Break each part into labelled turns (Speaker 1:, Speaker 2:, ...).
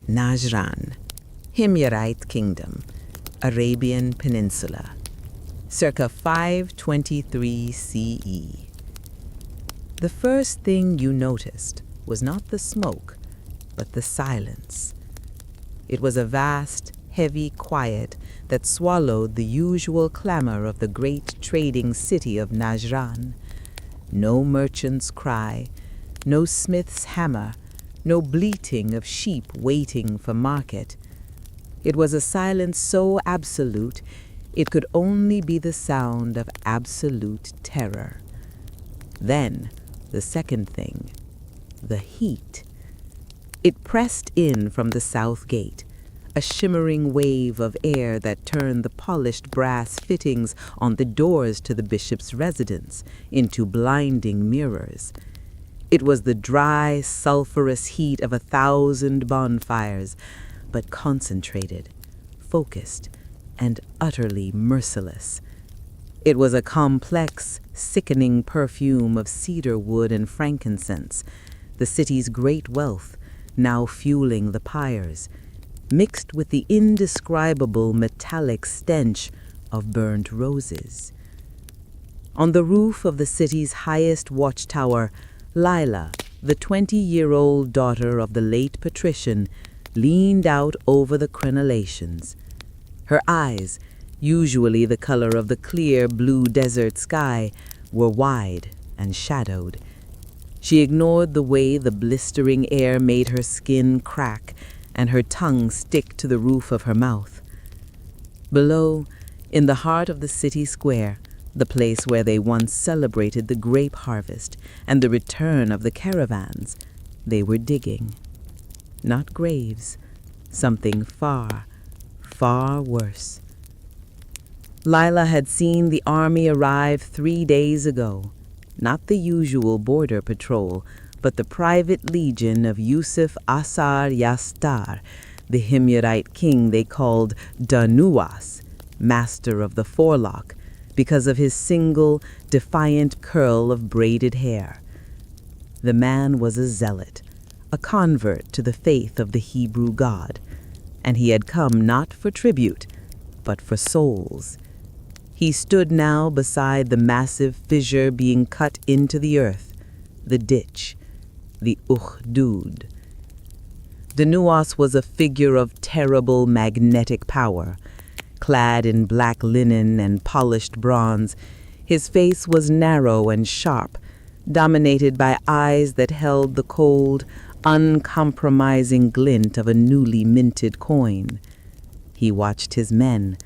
Speaker 1: Najran, Himyarite Kingdom, Arabian Peninsula, circa 523 CE. The first thing you noticed was not the smoke, but the silence. It was a vast, heavy quiet that swallowed the usual clamor of the great trading city of Najran. No merchant's cry, no smith's hammer, no bleating of sheep waiting for market. It was a silence so absolute it could only be the sound of absolute terror. Then, the second thing, the heat. It pressed in from the south gate, a shimmering wave of air that turned the polished brass fittings on the doors to the bishop's residence into blinding mirrors. It was the dry, sulphurous heat of 1,000 bonfires, but concentrated, focused, and utterly merciless. It was a complex, sickening perfume of cedar wood and frankincense, the city's great wealth, now fueling the pyres, mixed with the indescribable metallic stench of burnt roses. On the roof of the city's highest watchtower, Laila, the 20-year-old daughter of the late patrician, leaned out over the crenellations. Her eyes, usually the color of the clear blue desert sky, were wide and shadowed. She ignored the way the blistering air made her skin crack and her tongue stick to the roof of her mouth. Below, in the heart of the city square, the place where they once celebrated the grape harvest and the return of the caravans, they were digging. Not graves, something far, far worse. Laila had seen the army arrive 3 days ago, not the usual border patrol, but the private legion of Yusuf As'ar Yath'ar, the Himyarite king they called Dhu Nuwas, master of the forelock, because of his single, defiant curl of braided hair. The man was a zealot, a convert to the faith of the Hebrew God, and he had come not for tribute, but for souls. He stood now beside the massive fissure being cut into the earth, the ditch, the Ukhdud. Dhu Nuwas was a figure of terrible magnetic power. Clad in black linen and polished bronze, his face was narrow and sharp, dominated by eyes that held the cold, uncompromising glint of a newly minted coin. He watched his men,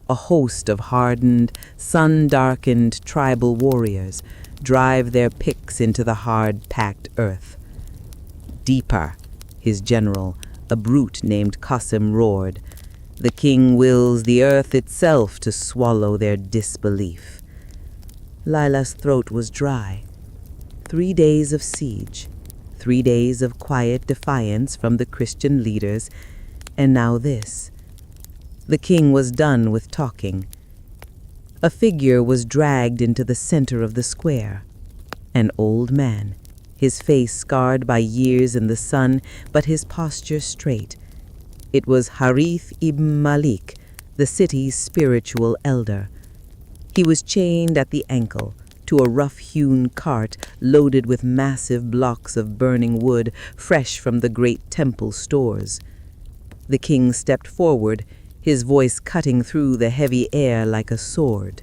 Speaker 1: a host of hardened, sun-darkened tribal warriors, drive their picks into the hard-packed earth. "Deeper," his general, a brute named Aksum, roared. "The king wills the earth itself to swallow their disbelief." Laila's throat was dry. 3 days of siege, 3 days of quiet defiance from the Christian leaders, and now this. The king was done with talking. A figure was dragged into the center of the square. An old man, his face scarred by years in the sun, but his posture straight. It was Harith ibn Malik, the city's spiritual elder. He was chained at the ankle to a rough-hewn cart loaded with massive blocks of burning wood fresh from the great temple stores. The king stepped forward, his voice cutting through the heavy air like a sword.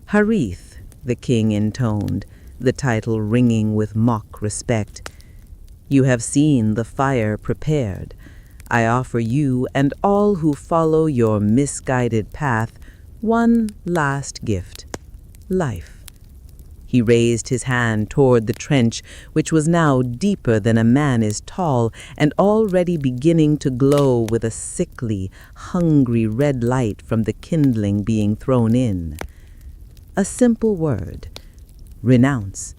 Speaker 1: "Harith," the king intoned, the title ringing with mock respect. "You have seen the fire prepared. I offer you and all who follow your misguided path one last gift, life." He raised his hand toward the trench, which was now deeper than a man is tall and already beginning to glow with a sickly, hungry red light from the kindling being thrown in. A simple word: renounce.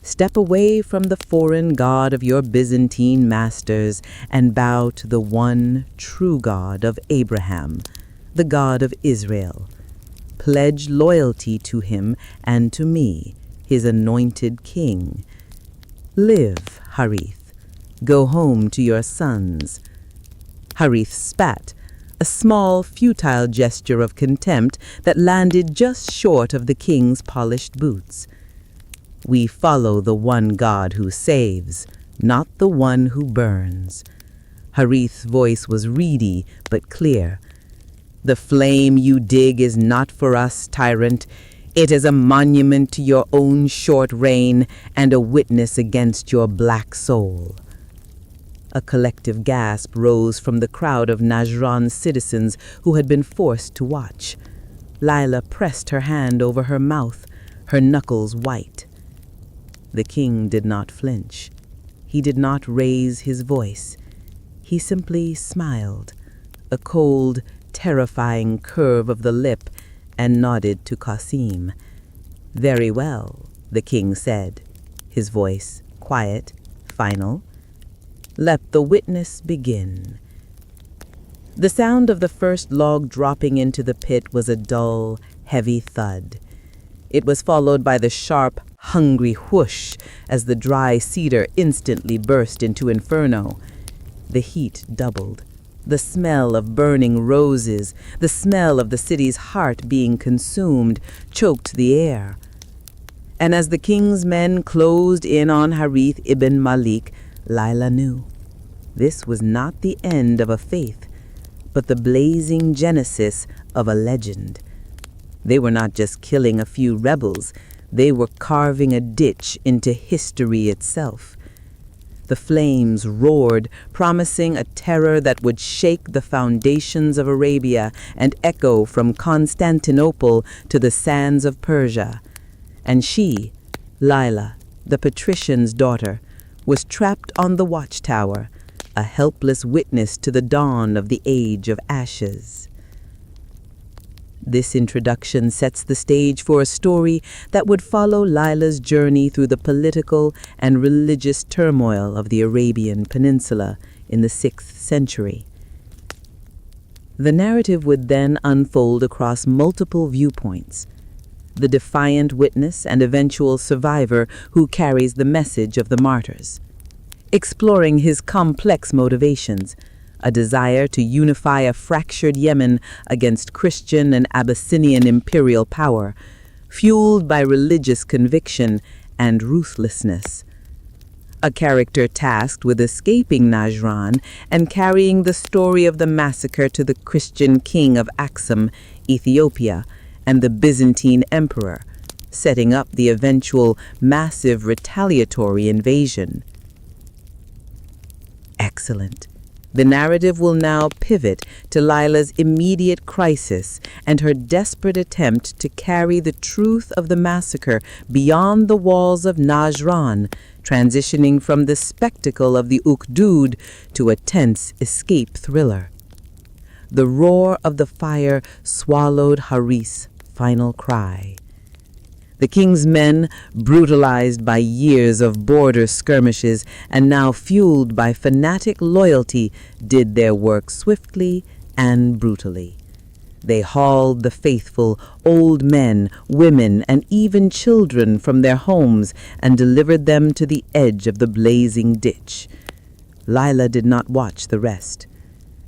Speaker 1: Step away from the foreign god of your Byzantine masters and bow to the one true God of Abraham, the God of Israel. Pledge loyalty to him and to me, his anointed king. Live, Harith. Go home to your sons. Harith spat, a small, futile gesture of contempt that landed just short of the king's polished boots. "We follow the one God who saves, not the one who burns." Harith's voice was reedy but clear. "The flame you dig is not for us, tyrant. It is a monument to your own short reign and a witness against your black soul." A collective gasp rose from the crowd of Najran's citizens who had been forced to watch. Laila pressed her hand over her mouth, her knuckles white. The king did not flinch. He did not raise his voice. He simply smiled, a cold, terrifying curve of the lip, and nodded to Qasim. "Very well," the king said, his voice quiet, final. "Let the witness begin." The sound of the first log dropping into the pit was a dull, heavy thud. It was followed by the sharp, hungry whoosh as the dry cedar instantly burst into inferno. The heat doubled. The smell of burning roses, the smell of the city's heart being consumed, choked the air. And as the king's men closed in on Harith ibn Malik, Laila knew. This was not the end of a faith, but the blazing genesis of a legend. They were not just killing a few rebels, they were carving a ditch into history itself. The flames roared, promising a terror that would shake the foundations of Arabia and echo from Constantinople to the sands of Persia. And she, Laila, the patrician's daughter, was trapped on the watchtower, a helpless witness to the dawn of the Age of Ashes. This introduction sets the stage for a story that would follow Laila's journey through the political and religious turmoil of the Arabian Peninsula in the 6th century. The narrative would then unfold across multiple viewpoints. The defiant witness and eventual survivor who carries the message of the martyrs, exploring his complex motivations, a desire to unify a fractured Yemen against Christian and Abyssinian imperial power, fueled by religious conviction and ruthlessness. A character tasked with escaping Najran and carrying the story of the massacre to the Christian king of Aksum, Ethiopia, and the Byzantine emperor, setting up the eventual massive retaliatory invasion. Excellent. The narrative will now pivot to Laila's immediate crisis and her desperate attempt to carry the truth of the massacre beyond the walls of Najran, transitioning from the spectacle of the Ukhdud to a tense escape thriller. The roar of the fire swallowed Harith's final cry. The king's men, brutalized by years of border skirmishes and now fueled by fanatic loyalty, did their work swiftly and brutally. They hauled the faithful, old men, women, and even children from their homes and delivered them to the edge of the blazing ditch. Laila did not watch the rest.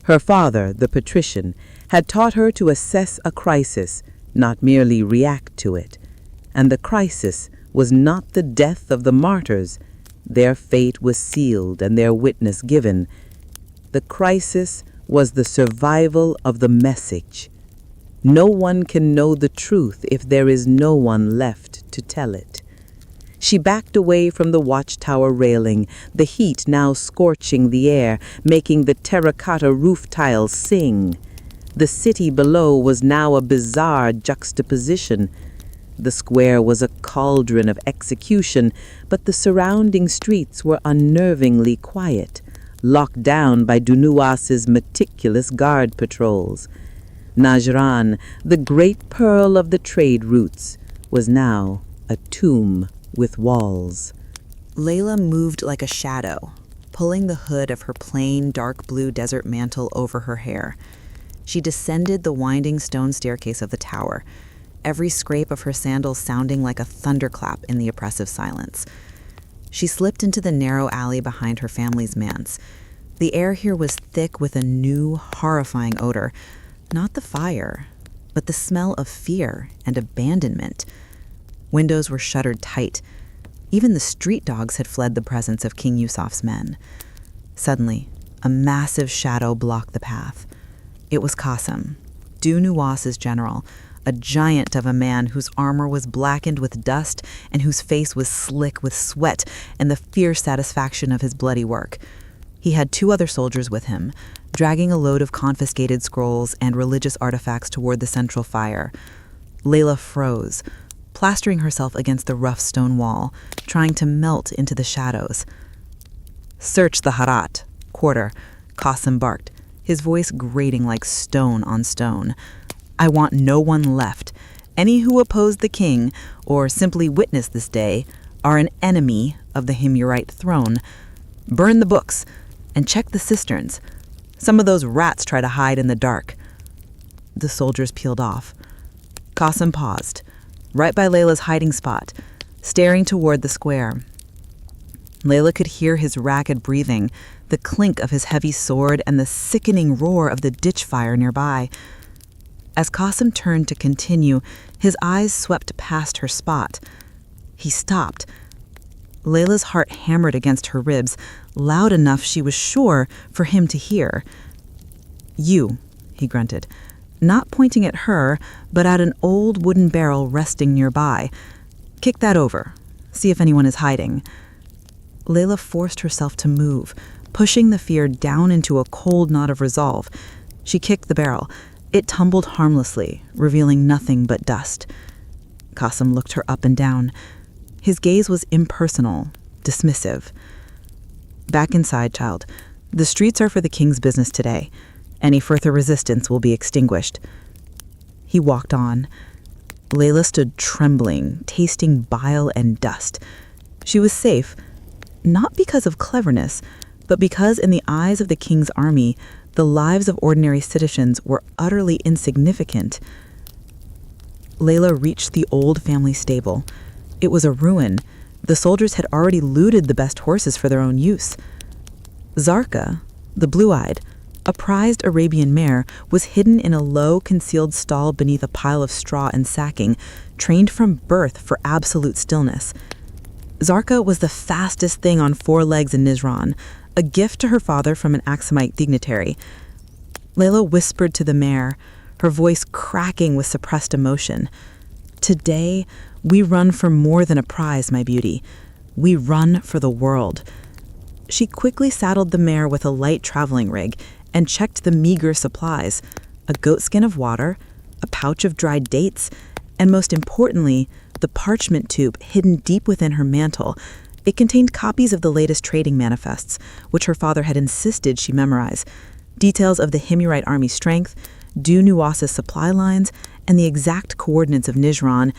Speaker 1: Her father, the patrician, had taught her to assess a crisis, not merely react to it. And the crisis was not the death of the martyrs. Their fate was sealed and their witness given. The crisis was the survival of the message. No one can know the truth if there is no one left to tell it. She backed away from the watchtower railing, the heat now scorching the air, making the terracotta roof tiles sing. The city below was now a bizarre juxtaposition. The square was a cauldron of execution, but the surrounding streets were unnervingly quiet, locked down by Dhu Nuwas's meticulous guard patrols. Najran, the great pearl of the trade routes, was now a tomb with walls.
Speaker 2: Laila moved like a shadow, pulling the hood of her plain dark blue desert mantle over her hair. She descended the winding stone staircase of the tower, every scrape of her sandals sounding like a thunderclap in the oppressive silence. She slipped into the narrow alley behind her family's manse, The air here was thick with a new, horrifying odor. Not the fire, but the smell of fear and abandonment. Windows were shuttered tight. Even the street dogs had fled the presence of King Yusuf's men. Suddenly, a massive shadow blocked the path. It was Aksum, Dhu Nuwas' general, a giant of a man whose armor was blackened with dust and whose face was slick with sweat and the fierce satisfaction of his bloody work. He had 2 other soldiers with him, dragging a load of confiscated scrolls and religious artifacts toward the central fire. Laila froze, plastering herself against the rough stone wall, trying to melt into the shadows. "Search the Harat, quarter," Aksum barked, his voice grating like stone on stone. "I want no one left. Any who oppose the king, or simply witness this day, are an enemy of the Himyarite throne. Burn the books, and check the cisterns. Some of those rats try to hide in the dark." The soldiers peeled off. Aksum paused, right by Laila's hiding spot, staring toward the square. Laila could hear his ragged breathing, the clink of his heavy sword, and the sickening roar of the ditch fire nearby. As Aksum turned to continue, his eyes swept past her spot. He stopped. Laila's heart hammered against her ribs, loud enough, she was sure, for him to hear. "You," he grunted, not pointing at her, but at an old wooden barrel resting nearby. "Kick that over. See if anyone is hiding." Laila forced herself to move, pushing the fear down into a cold knot of resolve. She kicked the barrel. It tumbled harmlessly, revealing nothing but dust. Aksum looked her up and down. His gaze was impersonal, dismissive. "Back inside, child. The streets are for the king's business today. Any further resistance will be extinguished." He walked on. Laila stood trembling, tasting bile and dust. She was safe, not because of cleverness, but because in the eyes of the king's army, the lives of ordinary citizens were utterly insignificant. Laila reached the old family stable. It was a ruin. The soldiers had already looted the best horses for their own use. Zarqa, the blue-eyed, a prized Arabian mare, was hidden in a low, concealed stall beneath a pile of straw and sacking, trained from birth for absolute stillness. Zarqa was the fastest thing on 4 legs in Najran, a gift to her father from an Aksumite dignitary. Laila whispered to the mare, her voice cracking with suppressed emotion. "Today, we run for more than a prize, my beauty. We run for the world." She quickly saddled the mare with a light traveling rig and checked the meager supplies: a goatskin of water, a pouch of dried dates, and most importantly, the parchment tube hidden deep within her mantle. It contained copies of the latest trading manifests, which her father had insisted she memorize, details of the Himyarite army strength, Dhu Nuwas' supply lines, and the exact coordinates of Najran.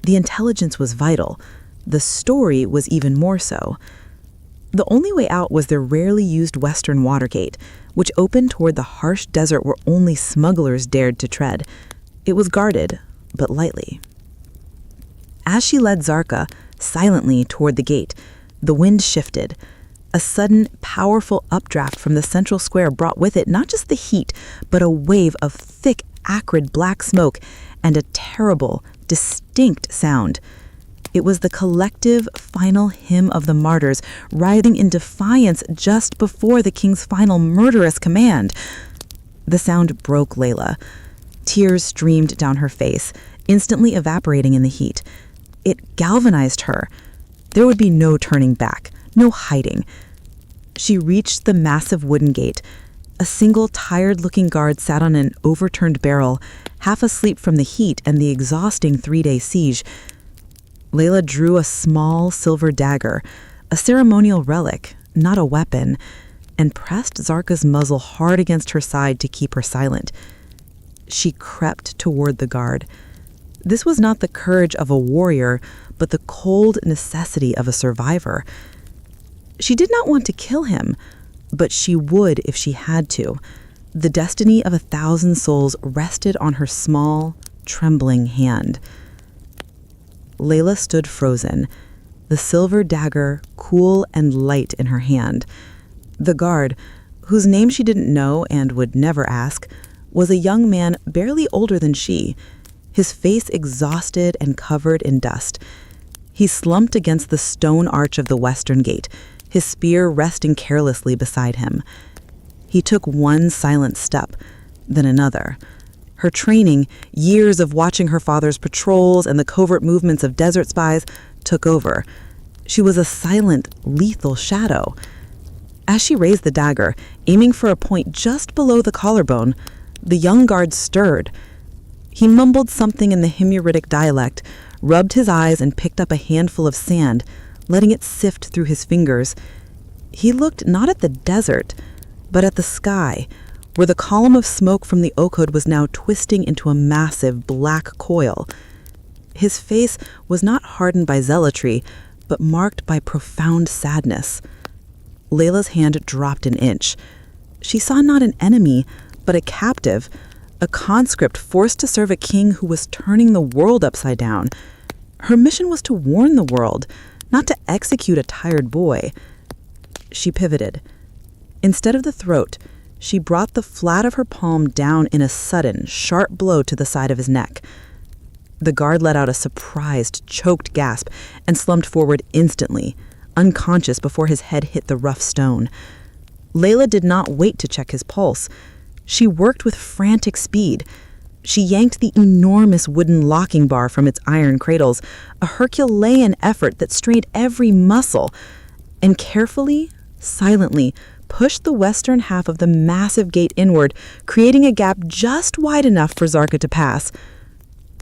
Speaker 2: The intelligence was vital. The story was even more so. The only way out was the rarely used western watergate, which opened toward the harsh desert where only smugglers dared to tread. It was guarded, but lightly. As she led Zarqa silently toward the gate, the wind shifted. A sudden, powerful updraft from the central square brought with it not just the heat, but a wave of thick, acrid black smoke and a terrible, distinct sound. It was the collective final hymn of the martyrs, rising in defiance just before the king's final murderous command. The sound broke Laila. Tears streamed down her face, instantly evaporating in the heat. It galvanized her. There would be no turning back, no hiding. She reached the massive wooden gate. A single tired-looking guard sat on an overturned barrel, half asleep from the heat and the exhausting 3-day siege. Laila drew a small silver dagger, a ceremonial relic, not a weapon, and pressed Zarqa's muzzle hard against her side to keep her silent. She crept toward the guard. This was not the courage of a warrior, but the cold necessity of a survivor. She did not want to kill him, but she would if she had to. The destiny of 1,000 souls rested on her small, trembling hand. Laila stood frozen, the silver dagger cool and light in her hand. The guard, whose name she didn't know and would never ask, was a young man barely older than she, his face exhausted and covered in dust. He slumped against the stone arch of the western gate, his spear resting carelessly beside him. He took one silent step, then another. Her training, years of watching her father's patrols and the covert movements of desert spies, took over. She was a silent, lethal shadow. As she raised the dagger, aiming for a point just below the collarbone, the young guard stirred. He mumbled something in the Himyarite dialect, rubbed his eyes and picked up a handful of sand, letting it sift through his fingers. He looked not at the desert, but at the sky, where the column of smoke from the Ukhdud was now twisting into a massive black coil. His face was not hardened by zealotry, but marked by profound sadness. Layla's hand dropped an inch. She saw not an enemy, but a captive, a conscript forced to serve a king who was turning the world upside down. Her mission was to warn the world, not to execute a tired boy. She pivoted. Instead of the throat, she brought the flat of her palm down in a sudden, sharp blow to the side of his neck. The guard let out a surprised, choked gasp and slumped forward instantly, unconscious before his head hit the rough stone. Layla did not wait to check his pulse. She worked with frantic speed. She yanked the enormous wooden locking bar from its iron cradles, a Herculean effort that strained every muscle, and carefully, silently, pushed the western half of the massive gate inward, creating a gap just wide enough for Zarka to pass.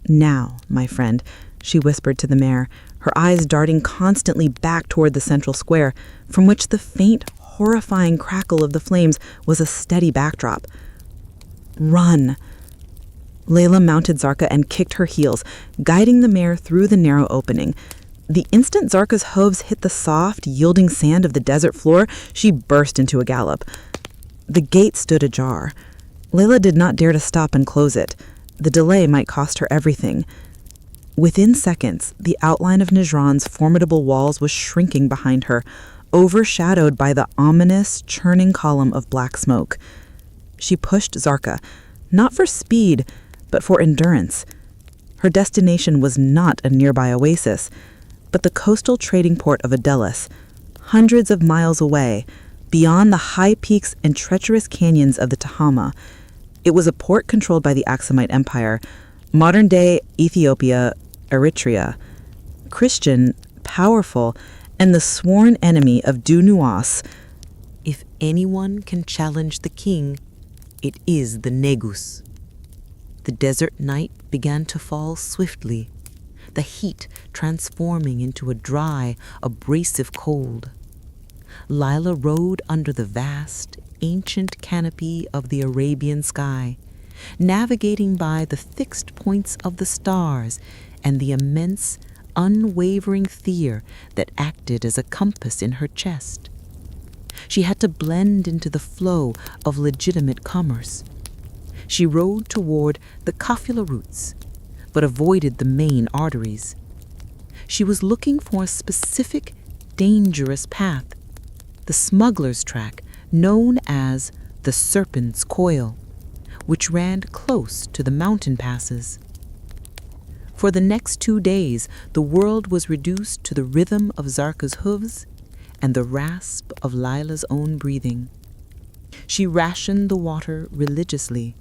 Speaker 2: "Now, my friend," she whispered to the mare, her eyes darting constantly back toward the central square, from which the faint, horrifying crackle of the flames was a steady backdrop. "Run!" Layla mounted Zarka and kicked her heels, guiding the mare through the narrow opening. The instant Zarka's hooves hit the soft, yielding sand of the desert floor, she burst into a gallop. The gate stood ajar. Layla did not dare to stop and close it. The delay might cost her everything. Within seconds, the outline of Najran's formidable walls was shrinking behind her, overshadowed by the ominous, churning column of black smoke. She pushed Zarka, not for speed, but for endurance. Her destination was not a nearby oasis, but the coastal trading port of Adelis, hundreds of miles away, beyond the high peaks and treacherous canyons of the Tahama. It was a port controlled by the Aksumite Empire, modern-day Ethiopia, Eritrea, Christian, powerful, and the sworn enemy of Dhu Nuwas.
Speaker 1: If anyone can challenge the king, it is the Negus. The desert night began to fall swiftly, the heat transforming into a dry, abrasive cold. Laila rode under the vast, ancient canopy of the Arabian sky, navigating by the fixed points of the stars and the immense, unwavering fear that acted as a compass in her chest. She had to blend into the flow of legitimate commerce. She rode toward the Kafila routes, but avoided the main arteries. She was looking for a specific, dangerous path, the smuggler's track known as the Serpent's Coil, which ran close to the mountain passes. For the next 2 days, the world was reduced to the rhythm of Zarka's hooves and the rasp of Laila's own breathing. She rationed the water religiously,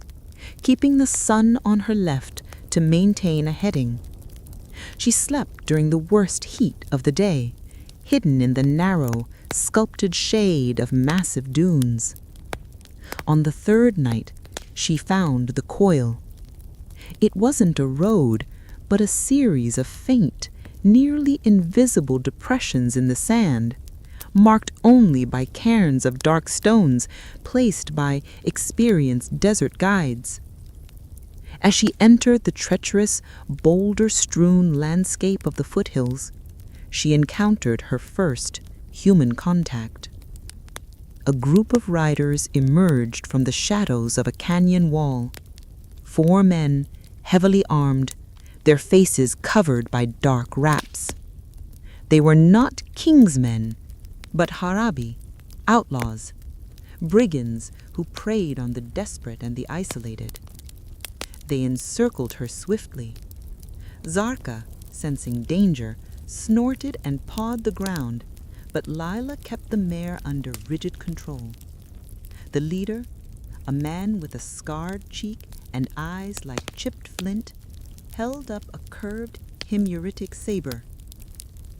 Speaker 1: keeping the sun on her left to maintain a heading. She slept during the worst heat of the day, hidden in the narrow, sculpted shade of massive dunes. On the third night, she found the coil. It wasn't a road, but a series of faint, nearly invisible depressions in the sand, marked only by cairns of dark stones placed by experienced desert guides. As she entered the treacherous, boulder-strewn landscape of the foothills, she encountered her first human contact. A group of riders emerged from the shadows of a canyon wall. 4 men, heavily armed, their faces covered by dark wraps. They were not king's men, but Harabi, outlaws,
Speaker 2: brigands who preyed on the desperate and the isolated. They encircled her swiftly. Zarqa, sensing danger, snorted and pawed the ground, but Laila kept the mare under rigid control. The leader, a man with a scarred cheek and eyes like chipped flint, held up a curved Himyarite saber.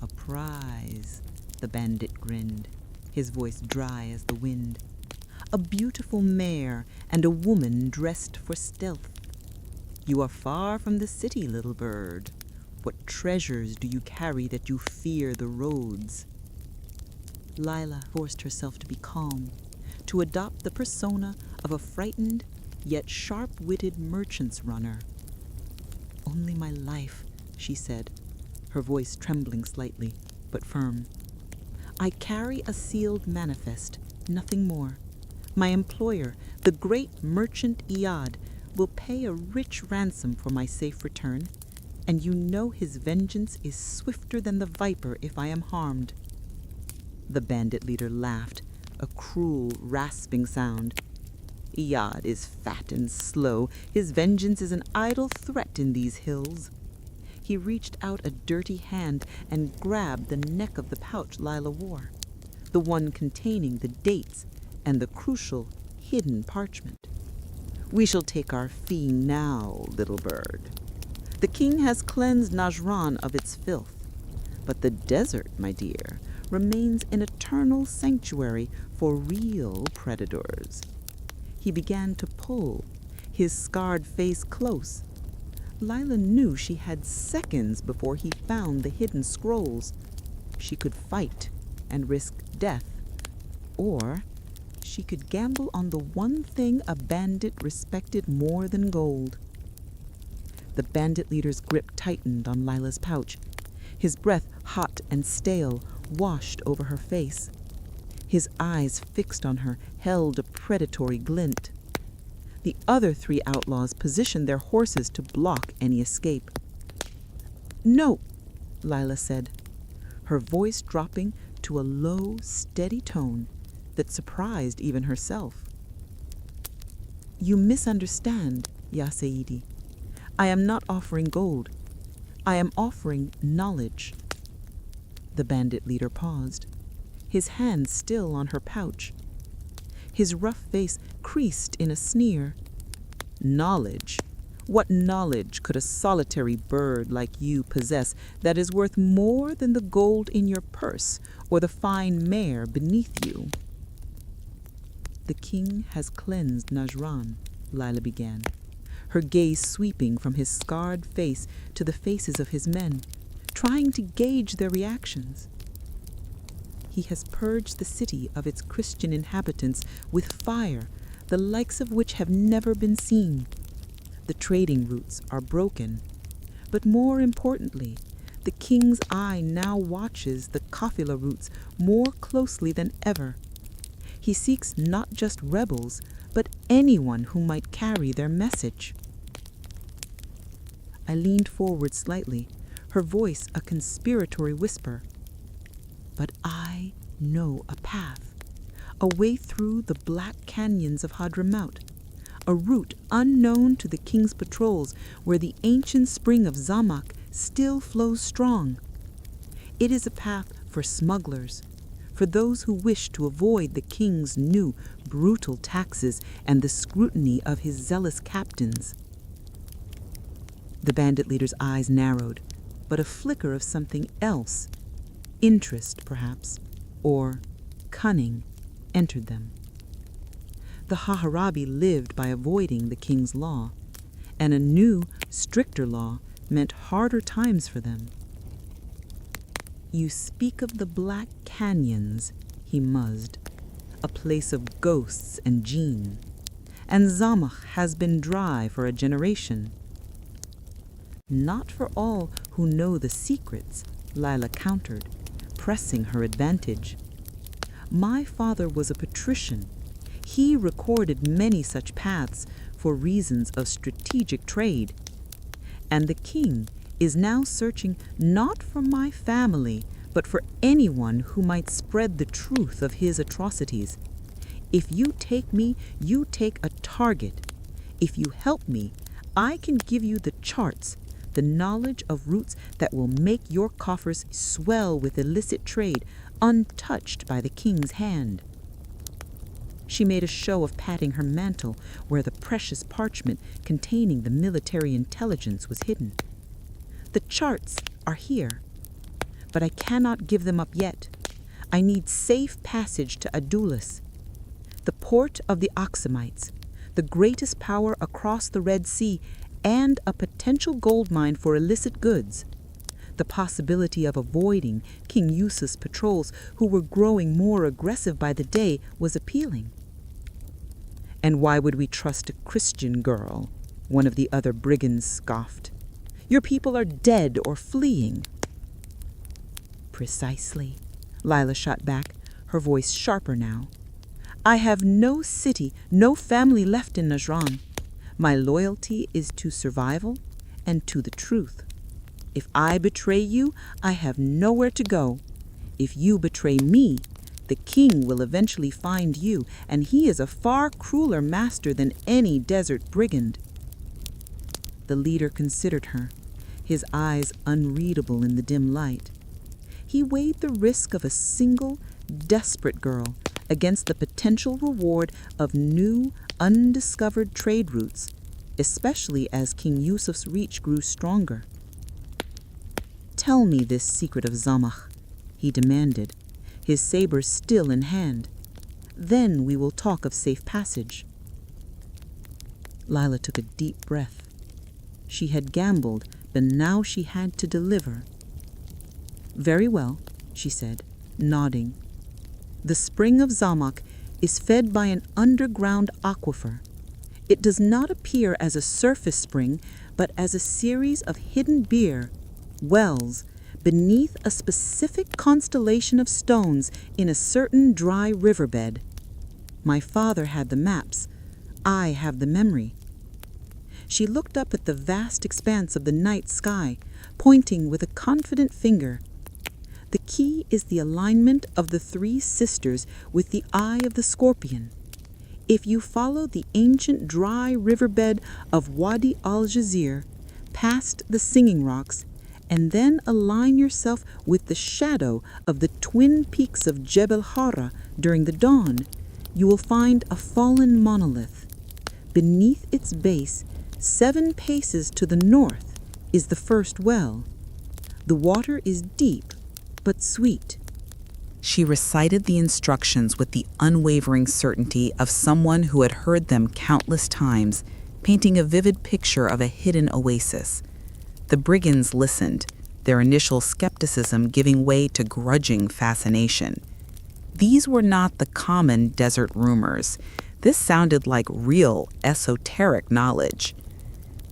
Speaker 2: "A prize," the bandit grinned, his voice dry as the wind. "A beautiful mare and a woman dressed for stealth. You are far from the city, little bird. What treasures do you carry that you fear the roads?" Laila forced herself to be calm, to adopt the persona of a frightened yet sharp-witted merchant's runner. "Only my life," she said, her voice trembling slightly, but firm. "I carry a sealed manifest, nothing more. My employer, the great merchant Iyad, will pay a rich ransom for my safe return, and you know his vengeance is swifter than the viper if I am harmed." The bandit leader laughed, a cruel, rasping sound. "Iyad is fat and slow. His vengeance is an idle threat in these hills." He reached out a dirty hand and grabbed the neck of the pouch Laila wore, the one containing the dates and the crucial, hidden parchment. "We shall take our fee now, little bird. The king has cleansed Najran of its filth, but the desert, my dear, remains an eternal sanctuary for real predators." He began to pull, his scarred face close. Laila knew she had seconds before he found the hidden scrolls. She could fight and risk death, or she could gamble on the one thing a bandit respected more than gold. The bandit leader's grip tightened on Laila's pouch. His breath, hot and stale, washed over her face. His eyes, fixed on her, held a predatory glint. The other three outlaws positioned their horses to block any escape. "No," Laila said, her voice dropping to a low, steady tone that surprised even herself. "You misunderstand, Ya Sayyidi. I am not offering gold. I am offering knowledge." The bandit leader paused, his hand still on her pouch. His rough face creased in a sneer. "Knowledge? What knowledge could a solitary bird like you possess that is worth more than the gold in your purse or the fine mare beneath you?" "The king has cleansed Najran," Laila began, her gaze sweeping from his scarred face to the faces of his men, trying to gauge their reactions. "He has purged the city of its Christian inhabitants with fire, the likes of which have never been seen. The trading routes are broken, but more importantly, the king's eye now watches the kafila routes more closely than ever. He seeks not just rebels, but anyone who might carry their message." I leaned forward slightly, her voice a conspiratory whisper. "But I know a path, a way through the black canyons of Hadramaut, a route unknown to the king's patrols where the ancient spring of Zamak still flows strong. It is a path for smugglers, for those who wish to avoid the king's new brutal taxes and the scrutiny of his zealous captains." The bandit leader's eyes narrowed, but a flicker of something else, interest perhaps, or cunning, entered them. The Haharabi lived by avoiding the king's law, and a new, stricter law meant harder times for them. "You speak of the Black Canyons," he muzzed, "a place of ghosts and jinn, and Zamak has been dry for a generation." "Not for all who know the secrets," Laila countered, pressing her advantage. "My father was a patrician. He recorded many such paths for reasons of strategic trade. And the king is now searching not for my family, but for anyone who might spread the truth of his atrocities.
Speaker 3: If you take me, you take a target. If you help me, I can give you the charts, the knowledge of routes that will make your coffers swell with illicit trade, untouched by the king's hand." She made a show of patting her mantle where the precious parchment containing the military intelligence was hidden. "The charts are here, but I cannot give them up yet. I need safe passage to Adulis, the port of the Aksumites, the greatest power across the Red Sea, and a potential gold mine for illicit goods. The possibility of avoiding King Yusuf's patrols, who were growing more aggressive by the day, was appealing." "And why would we trust a Christian girl?" one of the other brigands scoffed. "Your people are dead or fleeing." "Precisely," Laila shot back, her voice sharper now. "I have no city, no family left in Najran. My loyalty is to survival and to the truth. If I betray you, I have nowhere to go. If you betray me, the king will eventually find you, and he is a far crueler master than any desert brigand." The leader considered her, his eyes unreadable in the dim light. He weighed the risk of a single, desperate girl against the potential reward of new, undiscovered trade routes, especially as King Yusuf's reach grew stronger. "Tell me this secret of Zamach," he demanded, his saber still in hand. "Then we will talk of safe passage." Laila took a deep breath. She had gambled, but now she had to deliver. "Very well," she said, nodding. "The spring of Zamach is fed by an underground aquifer. It does not appear as a surface spring, but as a series of hidden wells beneath a specific constellation of stones in a certain dry riverbed. My father had the maps. I have the memory." She looked up at the vast expanse of the night sky, pointing with a confident finger. "The key is the alignment of the three sisters with the eye of the scorpion. If you follow the ancient dry riverbed of Wadi al-Jazir, past the Singing Rocks, and then align yourself with the shadow of the twin peaks of Jebel Hara during the dawn, you will find a fallen monolith. Beneath its base, 7 paces to the north, is the first well. The water is deep, but sweet." She recited the instructions with the unwavering certainty of someone who had heard them countless times, painting a vivid picture of a hidden oasis. The brigands listened, their initial skepticism giving way to grudging fascination. These were not the common desert rumors. This sounded like real, esoteric knowledge.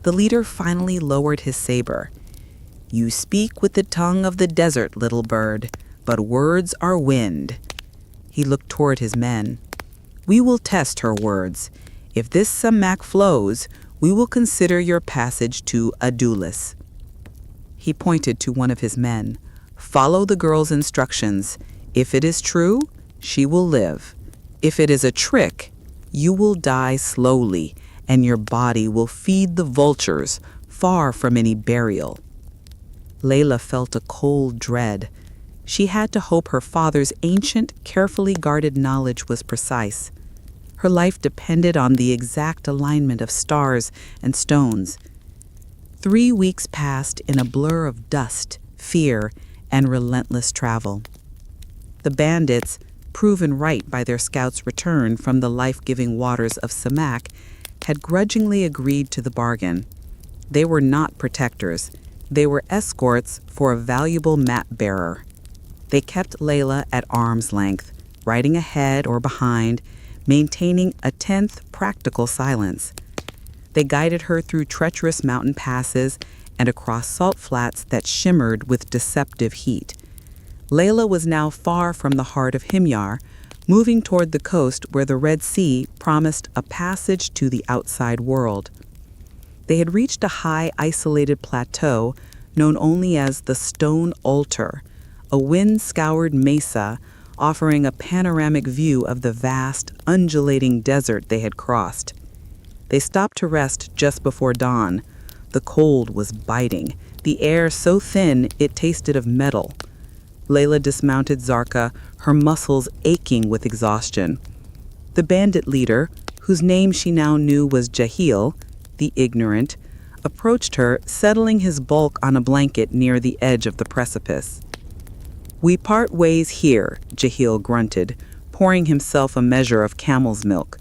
Speaker 3: The leader finally lowered his saber. "You speak with the tongue of the desert, little bird, but words are wind." He looked toward his men. "We will test her words. If this Samak flows, we will consider your passage to Adulis." He pointed to one of his men. "Follow the girl's instructions. If it is true, she will live. If it is a trick, you will die slowly, and your body will feed the vultures, far from any burial." Laila felt a cold dread. She had to hope her father's ancient, carefully guarded knowledge was precise. Her life depended on the exact alignment of stars and stones. 3 weeks passed in a blur of dust, fear, and relentless travel. The bandits, proven right by their scouts' return from the life-giving waters of Samak, had grudgingly agreed to the bargain. They were not protectors. They were escorts for a valuable map-bearer. They kept Laila at arm's length, riding ahead or behind, maintaining a tense, practical silence. They guided her through treacherous mountain passes and across salt flats that shimmered with deceptive heat. Laila was now far from the heart of Himyar, moving toward the coast where the Red Sea promised a passage to the outside world. They had reached a high, isolated plateau known only as the Stone Altar, a wind-scoured mesa
Speaker 2: offering a panoramic view of the vast, undulating desert they had crossed. They stopped to rest just before dawn. The cold was biting, the air so thin it tasted of metal. Laila dismounted Zarqa, her muscles aching with exhaustion. The bandit leader, whose name she now knew was Jahil, the ignorant, approached her, settling his bulk on a blanket near the edge of the precipice. "We part ways here," Jahil grunted, pouring himself a measure of camel's milk.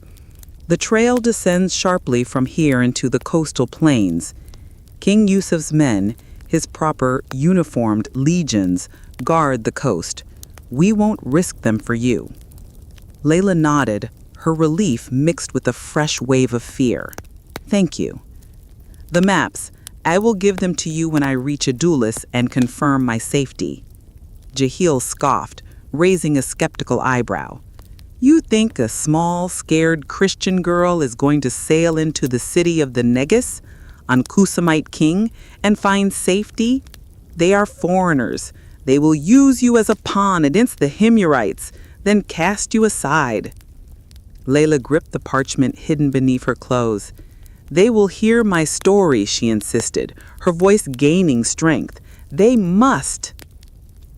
Speaker 2: "The trail descends sharply from here into the coastal plains. King Yusuf's men, his proper uniformed legions, guard the coast. We won't risk them for you." Laila nodded, her relief mixed with a fresh wave of fear. "Thank you. The maps, I will give them to you when I reach Adulis and confirm my safety." Jahil scoffed, raising a skeptical eyebrow. "You think a small, scared Christian girl is going to sail into the city of the Negus, Aksumite king, and find safety? They are foreigners. They will use you as a pawn against the Himyarites, then cast you aside." Laila gripped the parchment hidden beneath her clothes. "They will hear my story," she insisted, her voice gaining strength. "They must."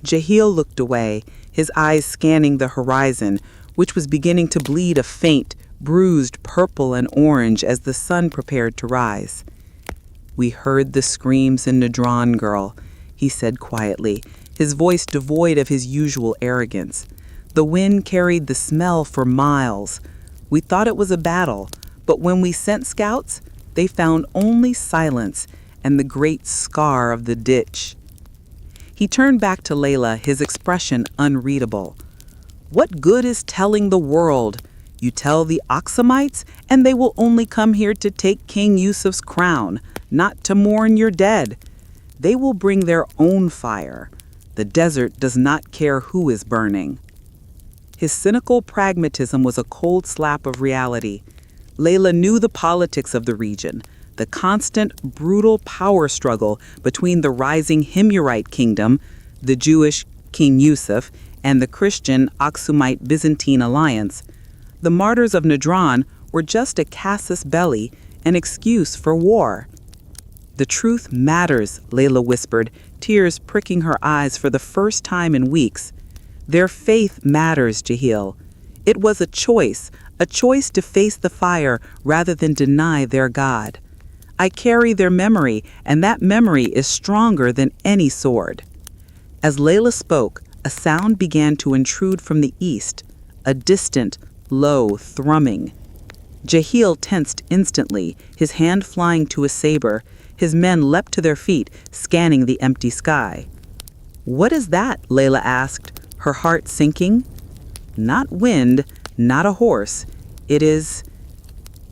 Speaker 2: Jahil looked away, his eyes scanning the horizon, which was beginning to bleed a faint, bruised purple and orange as the sun prepared to rise. "We heard the screams in Najran, girl," he said quietly, his voice devoid of his usual arrogance. "The wind carried the smell for miles. We thought it was a battle, but when we sent scouts, they found only silence and the great scar of the ditch." He turned back to Laila, his expression unreadable. "What good is telling the world? You tell the Aksumites, and they will only come here to take King Yusuf's crown, not to mourn your dead. They will bring their own fire. The desert does not care who is burning." His cynical pragmatism was a cold slap of reality. Laila knew the politics of the region, the constant, brutal power struggle between the rising Himyarite Kingdom, the Jewish King Yusuf, and the Christian Aksumite Byzantine alliance. The martyrs of Najran were just a casus belli, an excuse for war. "The truth matters," Laila whispered, tears pricking her eyes for the first time in weeks. "Their faith matters, Jahil. It was a choice to face the fire rather than deny their God. I carry their memory, and that memory is stronger than any sword." As Laila spoke, a sound began to intrude from the east, a distant, low thrumming. Jahil tensed instantly, his hand flying to a saber. His men leapt to their feet, scanning the empty sky. "What is that?" Laila asked, her heart sinking. "Not wind, not a horse. It is—"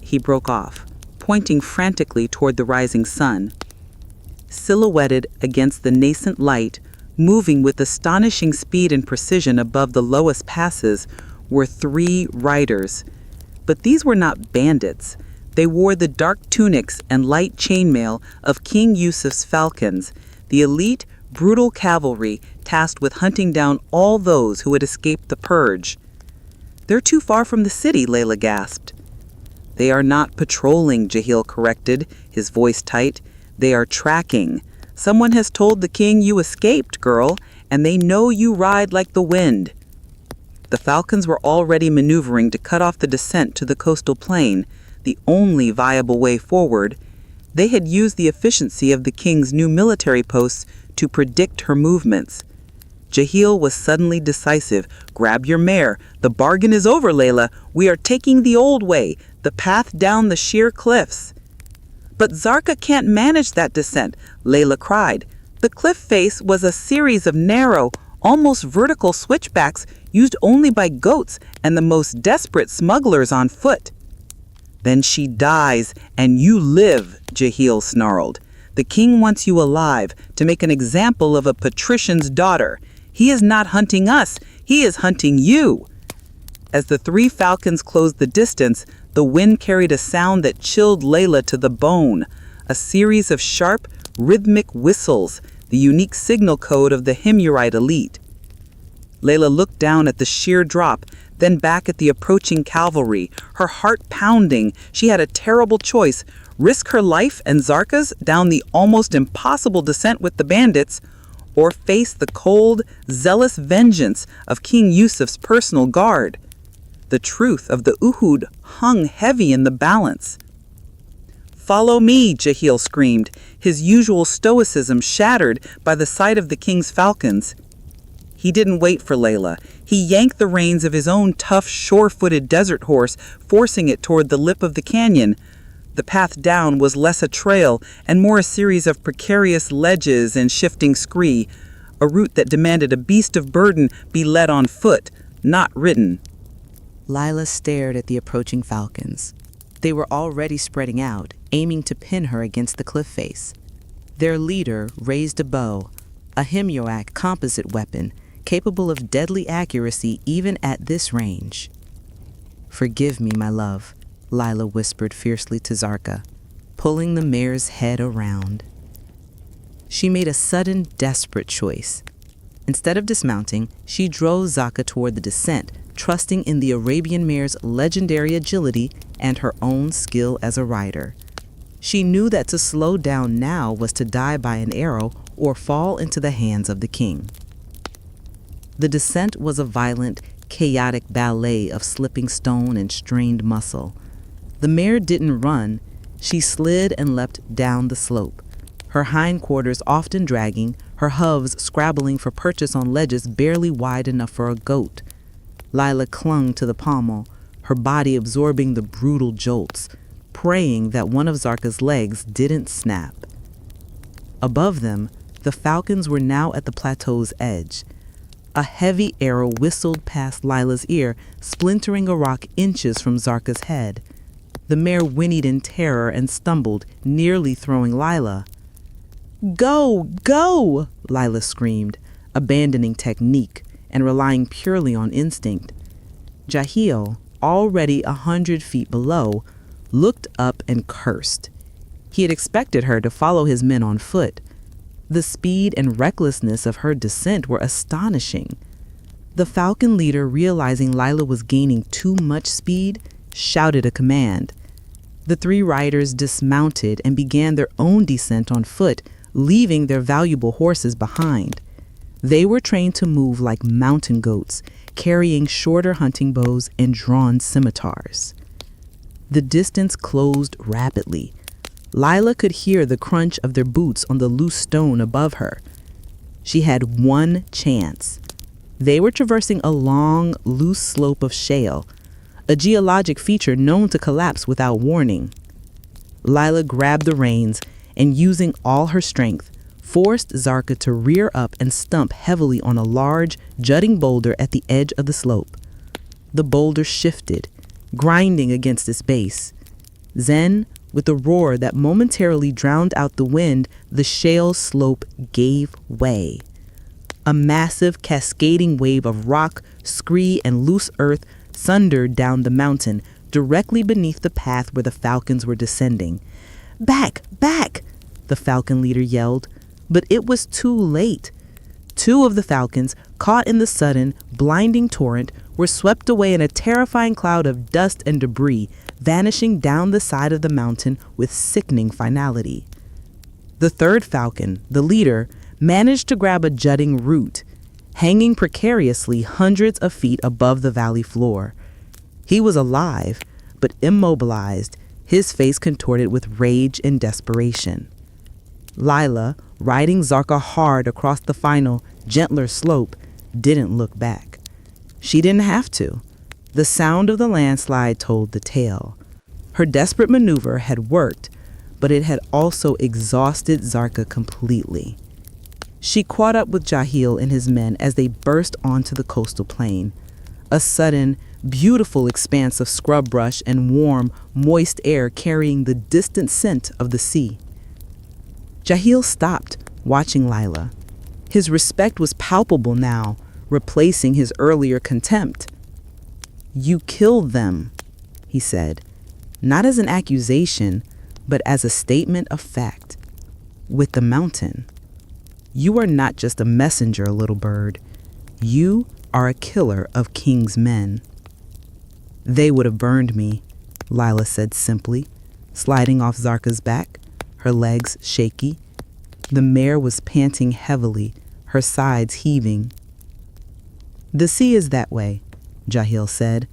Speaker 2: He broke off, pointing frantically toward the rising sun. Silhouetted against the nascent light, moving with astonishing speed and precision above the lowest passes, were 3 riders. But these were not bandits. They wore the dark tunics and light chainmail of King Yusuf's falcons, the elite, brutal cavalry tasked with hunting down all those who had escaped the purge. "They're too far from the city," Laila gasped. "They are not patrolling," Jahil corrected, his voice tight. "They are tracking. Someone has told the king you escaped, girl, and they know you ride like the wind." The falcons were already maneuvering to cut off the descent to the coastal plain, the only viable way forward. They had used the efficiency of the king's new military posts to predict her movements. Jahil was suddenly decisive. "Grab your mare. The bargain is over, Laila. We are taking the old way, the path down the sheer cliffs." "But Zarqa can't manage that descent," Laila cried. "The cliff face was a series of narrow, almost vertical switchbacks used only by goats and the most desperate smugglers on foot." "Then she dies, and you live," Jahil snarled. "The king wants you alive to make an example of a patrician's daughter. He is not hunting us, he is hunting you." As the 3 falcons closed the distance, the wind carried a sound that chilled Laila to the bone, a series of sharp, rhythmic whistles, the unique signal code of the Himyarite elite.
Speaker 3: Laila looked down at the sheer drop, then back at the approaching cavalry, her heart pounding. She had a terrible choice: risk her life and Zarka's down the almost impossible descent with the bandits, or face the cold, zealous vengeance of King Yusuf's personal guard. The truth of the Ukhdud hung heavy in the balance. "Follow me," Jahil screamed, his usual stoicism shattered by the sight of the king's falcons. He didn't wait for Laila. He yanked the reins of his own tough, sure-footed desert horse, forcing it toward the lip of the canyon. The path down was less a trail and more a series of precarious ledges and shifting scree, a route that demanded a beast of burden be led on foot, not ridden.
Speaker 2: Laila stared at the approaching falcons. They were already spreading out, aiming to pin her against the cliff face. Their leader raised a bow, a Himyarite composite weapon, capable of deadly accuracy even at this range. "Forgive me, my love," Laila whispered fiercely to Zarka, pulling the mare's head around. She made a sudden, desperate choice. Instead of dismounting, she drove Zarka toward the descent, trusting in the Arabian mare's legendary agility and her own skill as a rider. She knew that to slow down now was to die by an arrow or fall into the hands of the king. The descent was a violent, chaotic ballet of slipping stone and strained muscle. The mare didn't run. She slid and leapt down the slope, her hindquarters often dragging, her hooves scrabbling for purchase on ledges barely wide enough for a goat. Laila clung to the pommel, her body absorbing the brutal jolts, praying that one of Zarka's legs didn't snap. Above them, the falcons were now at the plateau's edge. A heavy arrow whistled past Laila's ear, splintering a rock inches from Zarka's head. The mare whinnied in terror and stumbled, nearly throwing Laila. "Go, go!" Laila screamed, abandoning technique and relying purely on instinct. Jahil, already 100 feet below, looked up and cursed. He had expected her to follow his men on foot. The speed and recklessness of her descent were astonishing. The falcon leader, realizing Laila was gaining too much speed, shouted a command. The three riders dismounted and began their own descent on foot, leaving their valuable horses behind. They were trained to move like mountain goats, carrying shorter hunting bows and drawn scimitars. The distance closed rapidly. Laila could hear the crunch of their boots on the loose stone above her. She had one chance. They were traversing a long, loose slope of shale, a geologic feature known to collapse without warning. Laila grabbed the reins and, using all her strength, forced Zarka to rear up and stump heavily on a large, jutting boulder at the edge of the slope. The boulder shifted, grinding against its base. Then, with a roar that momentarily drowned out the wind, the shale slope gave way. A massive, cascading wave of rock, scree, and loose earth thundered down the mountain, directly beneath the path where the falcons were descending. "Back! Back!" the falcon leader yelled, but it was too late. Two of the falcons, caught in the sudden, blinding torrent, were swept away in a terrifying cloud of dust and debris, vanishing down the side of the mountain with sickening finality. The third falcon, the leader, managed to grab a jutting root, hanging precariously hundreds of feet above the valley floor. He was alive, but immobilized, his face contorted with rage and desperation. Laila, riding Zarka hard across the final, gentler slope, didn't look back. She didn't have to. The sound of the landslide told the tale. Her desperate maneuver had worked, but it had also exhausted Zarka completely. She caught up with Jahil and his men as they burst onto the coastal plain. A sudden, beautiful expanse of scrub brush and warm, moist air carrying the distant scent of the sea. Jahil stopped, watching Laila. His respect was palpable now, replacing his earlier contempt. "You killed them," he said, not as an accusation, but as a statement of fact. "With the mountain. You are not just a messenger, little bird. You are a killer of king's men." "They would have burned me," Laila said simply, sliding off Zarka's back, her legs shaky. The mare was panting heavily, her sides heaving. "The sea is that way," Jahil said,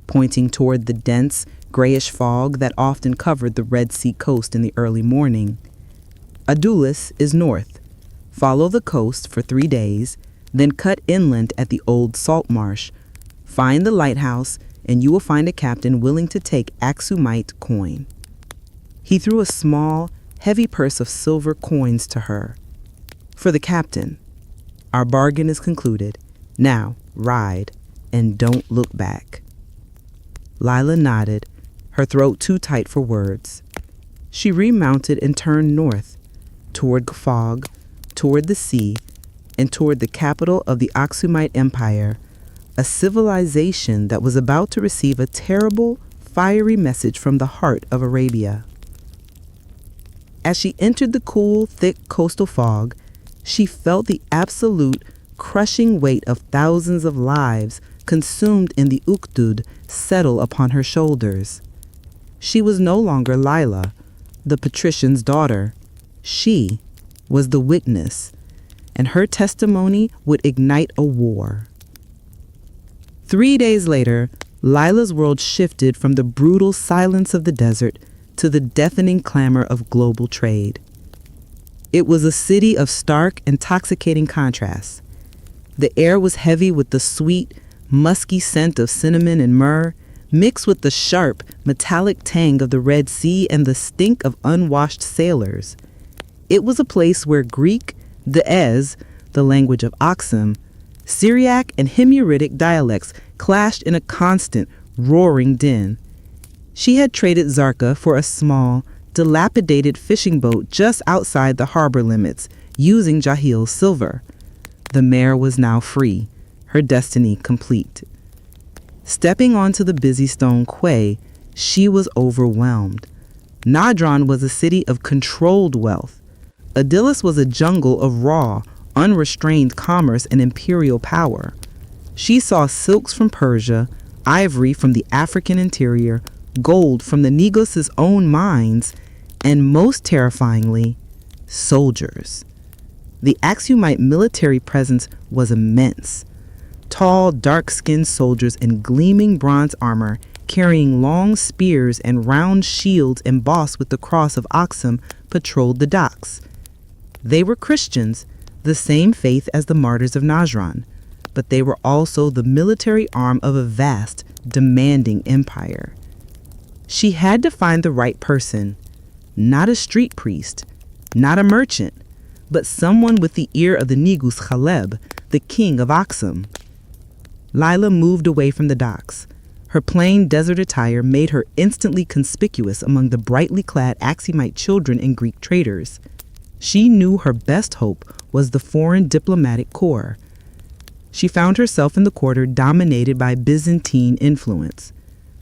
Speaker 2: pointing toward the dense, grayish fog that often covered the Red Sea coast in the early morning. "Adulis is north. Follow the coast for 3 days, then cut inland at the old salt marsh. Find the lighthouse, and you will find a captain willing to take Aksumite coin." He threw a small, heavy purse of silver coins to her. "For the captain. Our bargain is concluded. Now, ride, and don't look back." Laila nodded, her throat too tight for words. She remounted and turned north, toward fog, toward the sea, and toward the capital of the Aksumite Empire, a civilization that was about to receive a terrible, fiery message from the heart of Arabia. As she entered the cool, thick coastal fog, she felt the absolute, crushing weight of thousands of lives consumed in the Ukhdud settle upon her shoulders. She was no longer Laila, the patrician's daughter. She was the witness, and her testimony would ignite a war. 3 days later, Laila's world shifted from the brutal silence of the desert to the deafening clamor of global trade. It was a city of stark, intoxicating contrasts. The air was heavy with the sweet, musky scent of cinnamon and myrrh, mixed with the sharp, metallic tang of the Red Sea and the stink of unwashed sailors. It was a place where Greek, the language of Aksum, Syriac, and Himyarite dialects clashed in a constant, roaring din. She had traded Zarka for a small, dilapidated fishing boat just outside the harbor limits, using Jahil's silver. The mare was now free, her destiny complete. Stepping onto the busy stone quay, she was overwhelmed. Najran was a city of controlled wealth. Adulis was a jungle of raw, unrestrained commerce and imperial power. She saw silks from Persia, ivory from the African interior, gold from the Negus' own mines, and most terrifyingly, soldiers. The Aksumite military presence was immense. Tall, dark-skinned soldiers in gleaming bronze armor, carrying long spears and round shields embossed with the cross of Aksum, patrolled the docks. They were Christians, the same faith as the martyrs of Najran, but they were also the military arm of a vast, demanding empire. She had to find the right person, not a street priest, not a merchant, but someone with the ear of the Negus Kaleb, the king of Aksum. Laila moved away from the docks. Her plain desert attire made her instantly conspicuous among the brightly clad Aksumite children and Greek traders. She knew her best hope was the foreign diplomatic corps. She found herself in the quarter dominated by Byzantine influence.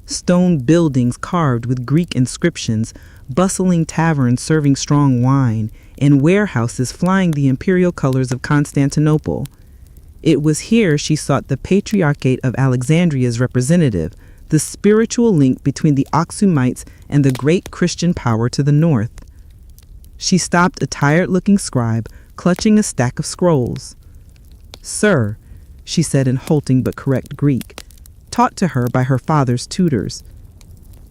Speaker 2: Stone buildings carved with Greek inscriptions, bustling taverns serving strong wine, and warehouses flying the imperial colors of Constantinople. It was here she sought the Patriarchate of Alexandria's representative, the spiritual link between the Aksumites and the great Christian power to the north. She stopped a tired-looking scribe, clutching a stack of scrolls. "Sir," she said in halting but correct Greek, taught to her by her father's tutors,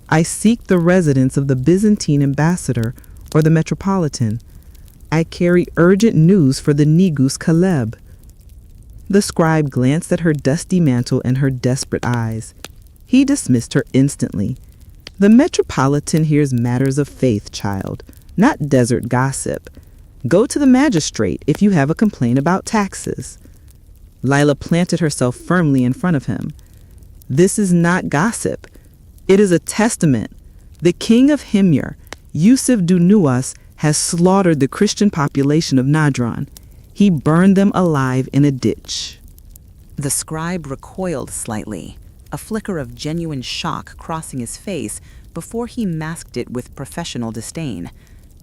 Speaker 2: "I seek the residence of the Byzantine ambassador or the metropolitan. I carry urgent news for the Negus Kaleb." The scribe glanced at her dusty mantle and her desperate eyes. He dismissed her instantly. "The metropolitan hears matters of faith, child, not desert gossip. Go to the magistrate if you have a complaint about taxes." Laila planted herself firmly in front of him. "This is not gossip. It is a testament. The king of Himyar, Yusuf Dhu Nuwas, has slaughtered the Christian population of Najran. He burned them alive in a ditch."
Speaker 4: The scribe recoiled slightly, a flicker of genuine shock crossing his face before he masked it with professional disdain.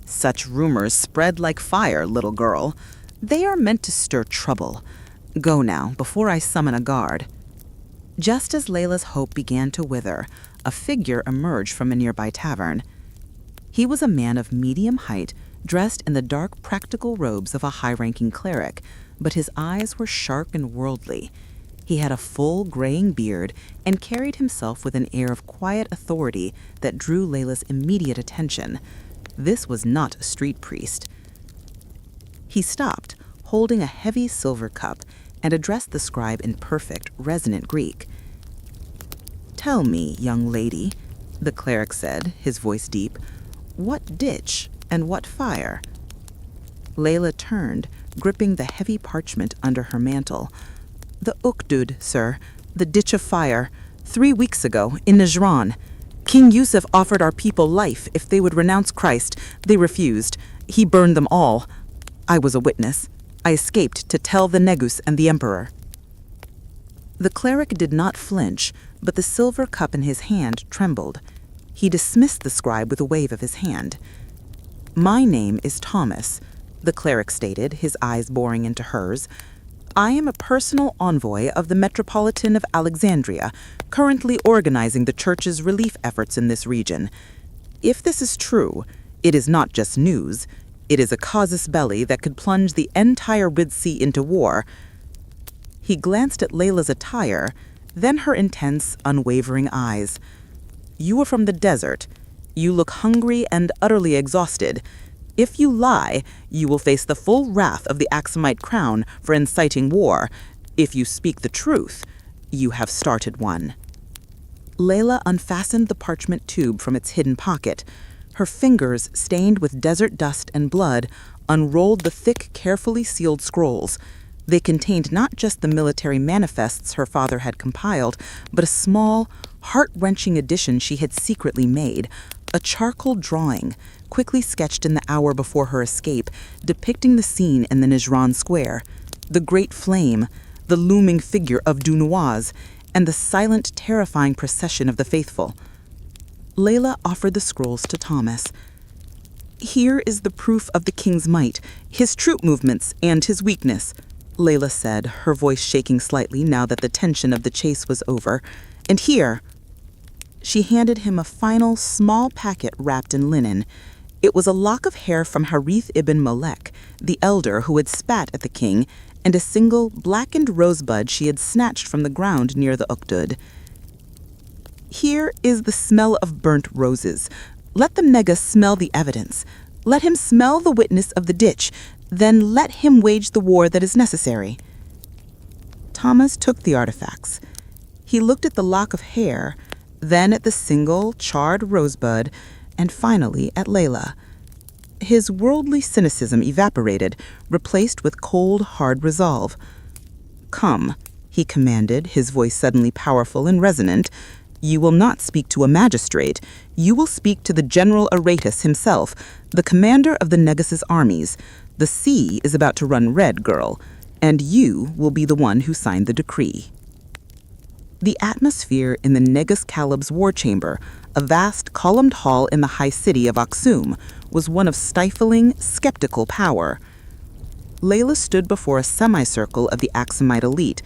Speaker 4: "Such rumors spread like fire, little girl. They are meant to stir trouble. Go now, before I summon a guard." Just as Layla's hope began to wither, a figure emerged from a nearby tavern. He was a man of medium height, dressed in the dark practical robes of a high-ranking cleric, but his eyes were sharp and worldly. He had a full graying beard and carried himself with an air of quiet authority that drew Layla's immediate attention. This was not a street priest. He stopped, holding a heavy silver cup, and addressed the scribe in perfect, resonant Greek. "Tell me, young lady," the cleric said, his voice deep, "what ditch and what fire?" Layla turned, gripping the heavy parchment under her mantle. "The Ukhdud, sir, the ditch of fire. 3 weeks ago, in Najran. King Yusuf offered our people life if they would renounce Christ. They refused. He burned them all. I was a witness. I escaped to tell the Negus and the emperor." The cleric did not flinch, but the silver cup in his hand trembled. He dismissed the scribe with a wave of his hand. "My name is Thomas," the cleric stated, his eyes boring into hers. "I am a personal envoy of the Metropolitan of Alexandria, currently organizing the church's relief efforts in this region. If this is true, it is not just news. It is a casus belli that could plunge the entire Red Sea into war." He glanced at Layla's attire, then her intense, unwavering eyes. "You are from the desert. You look hungry and utterly exhausted. If you lie, you will face the full wrath of the Aksumite crown for inciting war. If you speak the truth, you have started one." Layla unfastened the parchment tube from its hidden pocket. Her fingers, stained with desert dust and blood, unrolled the thick, carefully sealed scrolls. They contained not just the military manifests her father had compiled, but a small, heart-wrenching addition she had secretly made, a charcoal drawing, quickly sketched in the hour before her escape, depicting the scene in the Najran square, the great flame, the looming figure of Dhu Nuwas, and the silent, terrifying procession of the faithful. Layla offered the scrolls to Thomas. "Here is the proof of the king's might, his troop movements, and his weakness," Layla said, her voice shaking slightly now that the tension of the chase was over. "And here—" She handed him a final, small packet wrapped in linen. It was a lock of hair from Harith ibn Malek, the elder who had spat at the king, and a single, blackened rosebud she had snatched from the ground near the Ukhdud. "Here is the smell of burnt roses. Let the Negus smell the evidence. Let him smell the witness of the ditch. Then let him wage the war that is necessary." Thomas took the artifacts. He looked at the lock of hair, then at the single, charred rosebud, and finally at Layla. His worldly cynicism evaporated, replaced with cold, hard resolve. "Come," he commanded, his voice suddenly powerful and resonant. "You will not speak to a magistrate. You will speak to the General Aratus himself, the commander of the Negus's armies. The sea is about to run red, girl, and you will be the one who signed the decree." The atmosphere in the Negus Kaleb's war chamber, a vast columned hall in the high city of Aksum, was one of stifling, skeptical power. Layla stood before a semicircle of the Aksumite elite.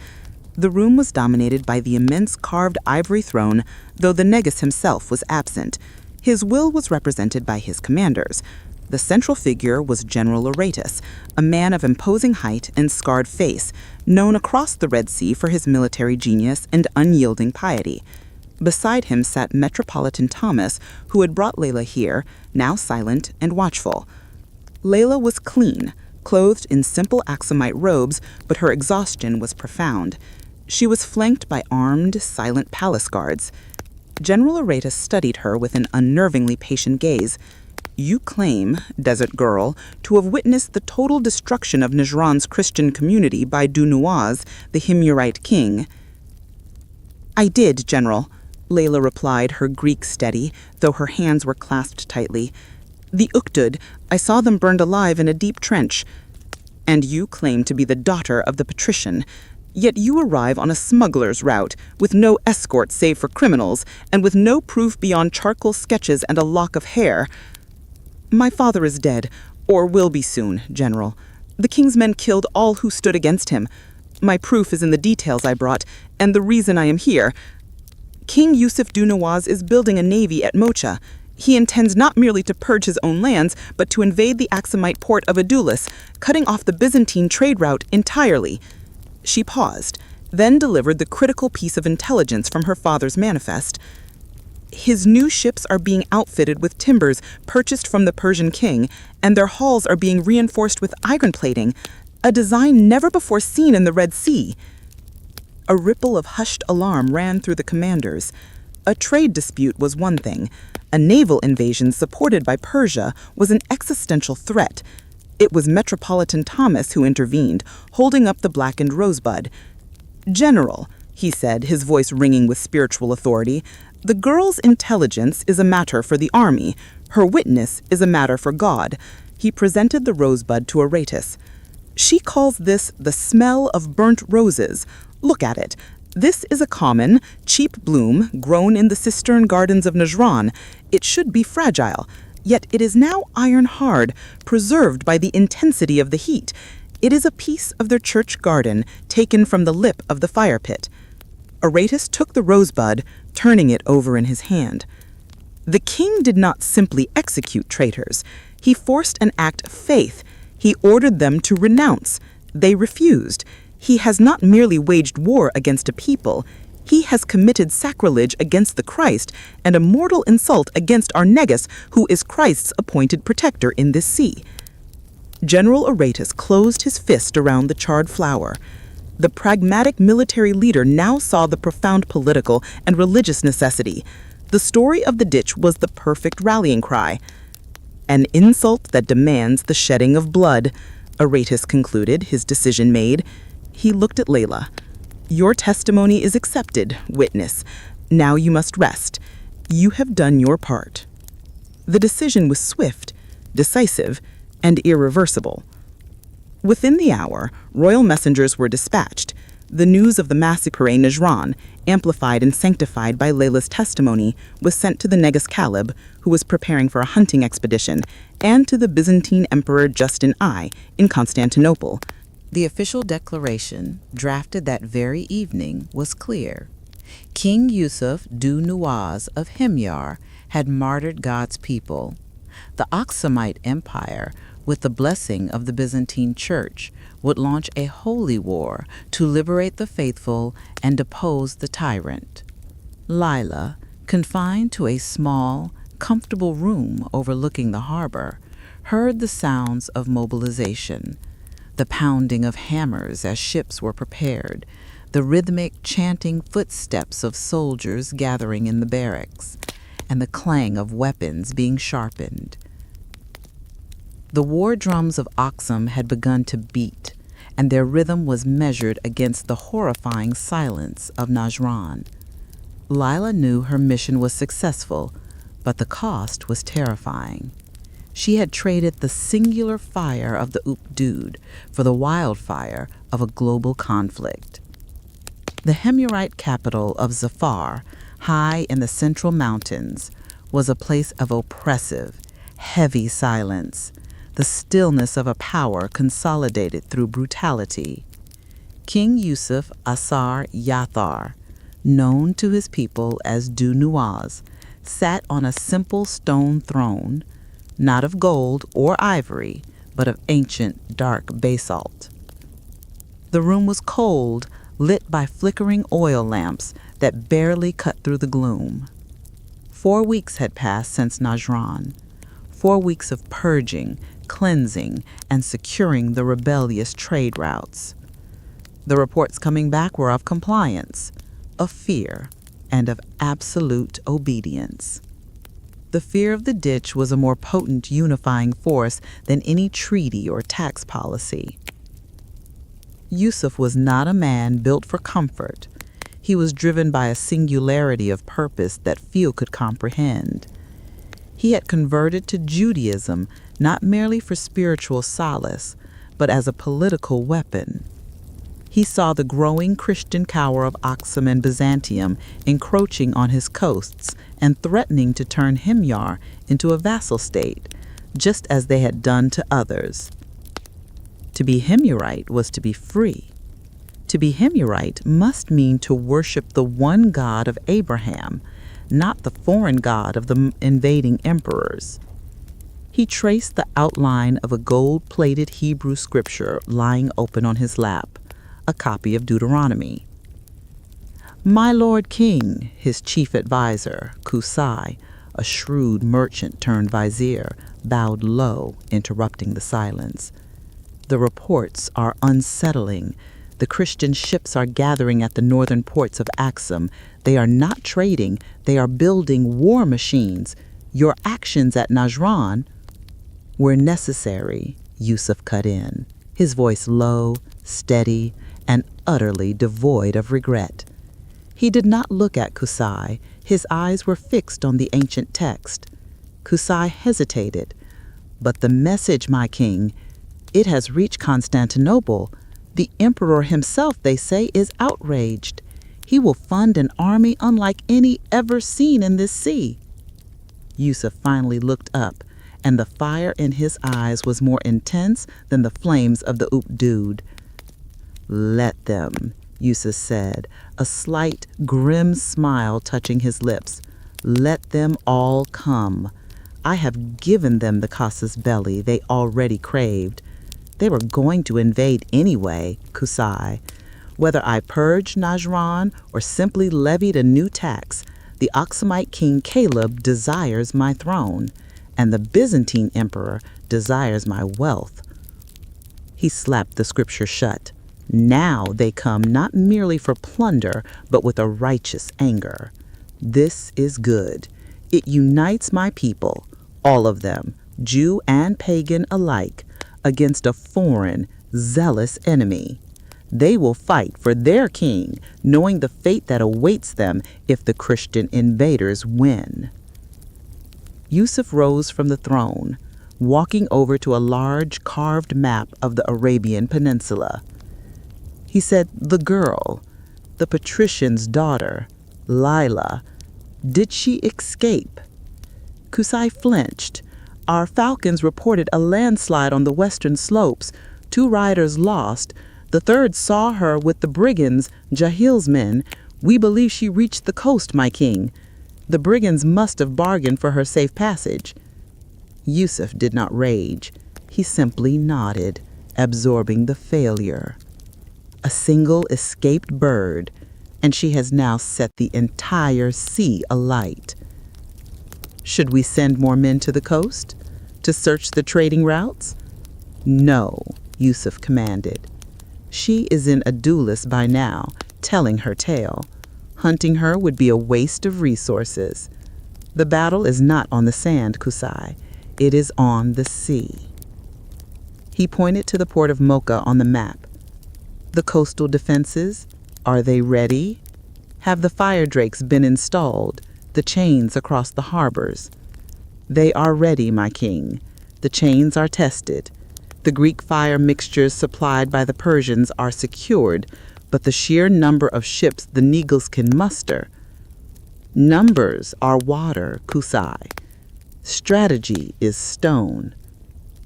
Speaker 4: The room was dominated by the immense carved ivory throne, though the Negus himself was absent. His will was represented by his commanders. The central figure was General Aratus, a man of imposing height and scarred face, known across the Red Sea for his military genius and unyielding piety. Beside him sat Metropolitan Thomas, who had brought Layla here, now silent and watchful. Layla was clean, clothed in simple Aksumite robes, but her exhaustion was profound. She was flanked by armed, silent palace guards. General Aratus studied her with an unnervingly patient gaze. "You claim, desert girl, to have witnessed the total destruction of Najran's Christian community by Dhu Nuwas, the Himyarite king." "I did, General," Layla replied, her Greek steady, though her hands were clasped tightly. "The Ukhdud, I saw them burned alive in a deep trench." "And you claim to be the daughter of the patrician. Yet you arrive on a smuggler's route, with no escort save for criminals, and with no proof beyond charcoal sketches and a lock of hair." "My father is dead, or will be soon, General. The king's men killed all who stood against him. My proof is in the details I brought, and the reason I am here. King Yusuf Dhu Nuwas is building a navy at Moch'a. He intends not merely to purge his own lands, but to invade the Aksumite port of Adulis, cutting off the Byzantine trade route entirely. She paused, then delivered the critical piece of intelligence from her father's manifest. His new ships are being outfitted with timbers purchased from the Persian king, and their hulls are being reinforced with iron plating, a design never before seen in the Red Sea. A ripple of hushed alarm ran through the commanders. A trade dispute was one thing. A naval invasion supported by Persia was an existential threat. It was Metropolitan Thomas who intervened, holding up the blackened rosebud. "General," he said, his voice ringing with spiritual authority, "the girl's intelligence is a matter for the army. Her witness is a matter for God." He presented the rosebud to Aratus. "She calls this the smell of burnt roses. Look at it. This is a common, cheap bloom grown in the cistern gardens of Najran. It should be fragile, yet it is now iron-hard, preserved by the intensity of the heat. It is a piece of their church garden, taken from the lip of the fire pit." Aratus took the rosebud, turning it over in his hand. The king did not simply execute traitors. He forced an act of faith. He ordered them to renounce. They refused. He has not merely waged war against a people. He has committed sacrilege against the Christ and a mortal insult against our Negus, who is Christ's appointed protector in this sea. General Aratus closed his fist around the charred flower. The pragmatic military leader now saw the profound political and religious necessity. The story of the ditch was the perfect rallying cry. "An insult that demands the shedding of blood," Aratus concluded, his decision made. He looked at Laila. "Your testimony is accepted, witness. Now you must rest. You have done your part." The decision was swift, decisive, and irreversible. Within the hour, royal messengers were dispatched. The news of the massacre in Najran, amplified and sanctified by Laila's testimony, was sent to the Negus Kaleb, who was preparing for a hunting expedition, and to the Byzantine Emperor Justin I in Constantinople.
Speaker 1: The official declaration, drafted that very evening, was clear. King Yusuf Dhu Nuwas of Himyar had martyred God's people. The Aksumite Empire, with the blessing of the Byzantine Church, would launch a holy war to liberate the faithful and depose the tyrant. Laila, confined to a small, comfortable room overlooking the harbor, heard the sounds of mobilization. The pounding of hammers as ships were prepared, the rhythmic chanting footsteps of soldiers gathering in the barracks, and the clang of weapons being sharpened. The war drums of Aksum had begun to beat, and their rhythm was measured against the horrifying silence of Najran. Laila knew her mission was successful, but the cost was terrifying. She had traded the singular fire of the Ukhdud for the wildfire of a global conflict. The Himyarite capital of Zafar, high in the central mountains, was a place of oppressive, heavy silence, the stillness of a power consolidated through brutality. King Yusuf As'ar Yath'ar, known to his people as Dhu Nuwas, sat on a simple stone throne, not of gold or ivory, but of ancient dark basalt. The room was cold, lit by flickering oil lamps that barely cut through the gloom. 4 weeks had passed since Najran, 4 weeks of purging, cleansing, and securing the rebellious trade routes. The reports coming back were of compliance, of fear, and of absolute obedience. The fear of the ditch was a more potent unifying force than any treaty or tax policy. Yusuf was not a man built for comfort. He was driven by a singularity of purpose that few could comprehend. He had converted to Judaism not merely for spiritual solace, but as a political weapon. He saw the growing Christian power of Aksum and Byzantium encroaching on his coasts and threatening to turn Himyar into a vassal state, just as they had done to others. To be Himyarite was to be free.
Speaker 4: To be Himyarite must mean to worship the one God of Abraham, not the foreign god of the invading emperors. He traced the outline of a gold-plated Hebrew scripture lying open on his lap, a copy of Deuteronomy. My Lord King, his chief advisor, Qusay, a shrewd merchant turned vizier, bowed low, interrupting the silence. The reports are unsettling. The Christian ships are gathering at the northern ports of Aksum. They are not trading, they are building war machines. Your actions at Najran were necessary, Yusuf cut in, his voice low, steady, and utterly devoid of regret. He did not look at Qusay. His eyes were fixed on the ancient text. Qusay hesitated. But the message, my king, it has reached Constantinople. The emperor himself, they say, is outraged. He will fund an army unlike any ever seen in this sea. Yusuf finally looked up, and the fire in his eyes was more intense than the flames of the Ukhdud. Let them, Yusuf said, a slight, grim smile touching his lips. Let them all come. I have given them the casus belli they already craved. They were going to invade anyway, Qusay. Whether I purged Najran or simply levied a new tax, the Aksumite king Kaleb desires my throne, and the Byzantine emperor desires my wealth. He slapped the scripture shut. Now they come not merely for plunder, but with a righteous anger. This is good. It unites my people, all of them, Jew and pagan alike, against a foreign, zealous enemy. They will fight for their king, knowing the fate that awaits them if the Christian invaders win. Yusuf rose from the throne, walking over to a large carved map of the Arabian Peninsula. He said, the girl, the patrician's daughter, Laila, did she escape? Qusay flinched. Our falcons reported a landslide on the western slopes. 2 riders lost. The 3rd saw her with the brigands, Jahil's men. We believe she reached the coast, my king. The brigands must have bargained for her safe passage. Yusuf did not rage. He simply nodded, absorbing the failure. A single escaped bird, and she has now set the entire sea alight. Should we send more men to the coast to search the trading routes? No, Yusuf commanded. She is in Adulis by now, telling her tale. Hunting her would be a waste of resources. The battle is not on the sand, Qusay. It is on the sea. He pointed to the port of Moch'a on the map. The coastal defenses, are they ready? Have the fire drakes been installed, the chains across the harbors? They are ready, my king. The chains are tested. The Greek fire mixtures supplied by the Persians are secured, but the sheer number of ships the Negals can muster. Numbers are water, Qusay. Strategy is stone.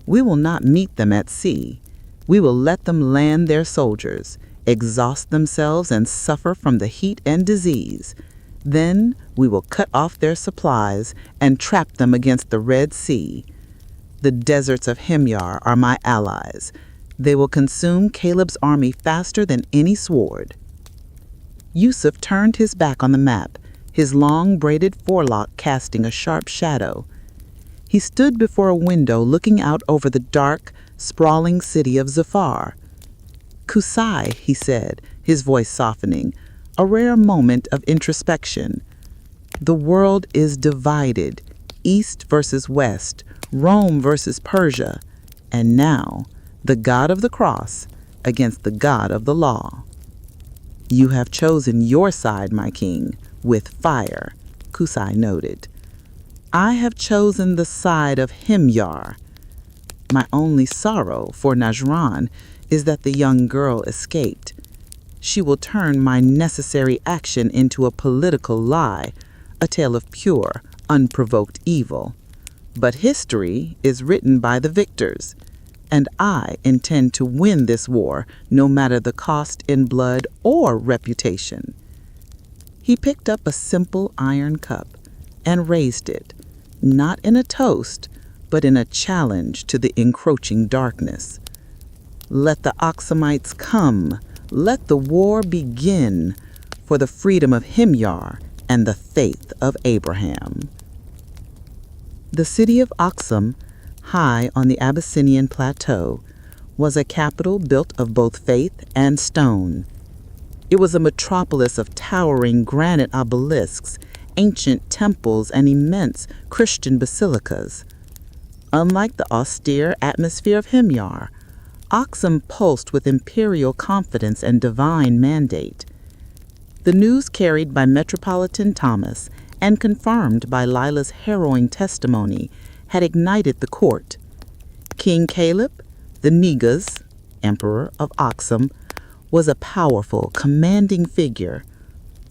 Speaker 4: We will not meet them at sea. We will let them land their soldiers, exhaust themselves and suffer from the heat and disease. Then we will cut off their supplies and trap them against the Red Sea. The deserts of Himyar are my allies. They will consume Kaleb's army faster than any sword. Yusuf turned his back on the map, his long braided forelock casting a sharp shadow. He stood before a window looking out over the dark, sprawling city of Zafar. Qusay, he said, his voice softening, a rare moment of introspection. The world is divided, east versus west, Rome versus Persia, and now the God of the cross against the God of the law. You have chosen your side, my king, with fire, Qusay noted. I have chosen the side of Himyar. My only sorrow for Najran is that the young girl escaped. She will turn my necessary action into a political lie, a tale of pure, unprovoked evil. But history is written by the victors.
Speaker 3: and I intend to win this war, no matter the cost in blood or reputation." He picked up a simple iron cup and raised it, not in a toast, but in a challenge to the encroaching darkness. "Let the Aksumites come. Let the war begin for the freedom of Himyar and the faith of Abraham." The city of Aksum, high on the Abyssinian plateau, was a capital built of both faith and stone. It was a metropolis of towering granite obelisks, ancient temples, and immense Christian basilicas. Unlike the austere atmosphere of Himyar, Aksum pulsed with imperial confidence and divine mandate. The news carried by Metropolitan Thomas and confirmed by Laila's harrowing testimony had ignited the court. King Kaleb, the Negus, Emperor of Aksum, was a powerful, commanding figure.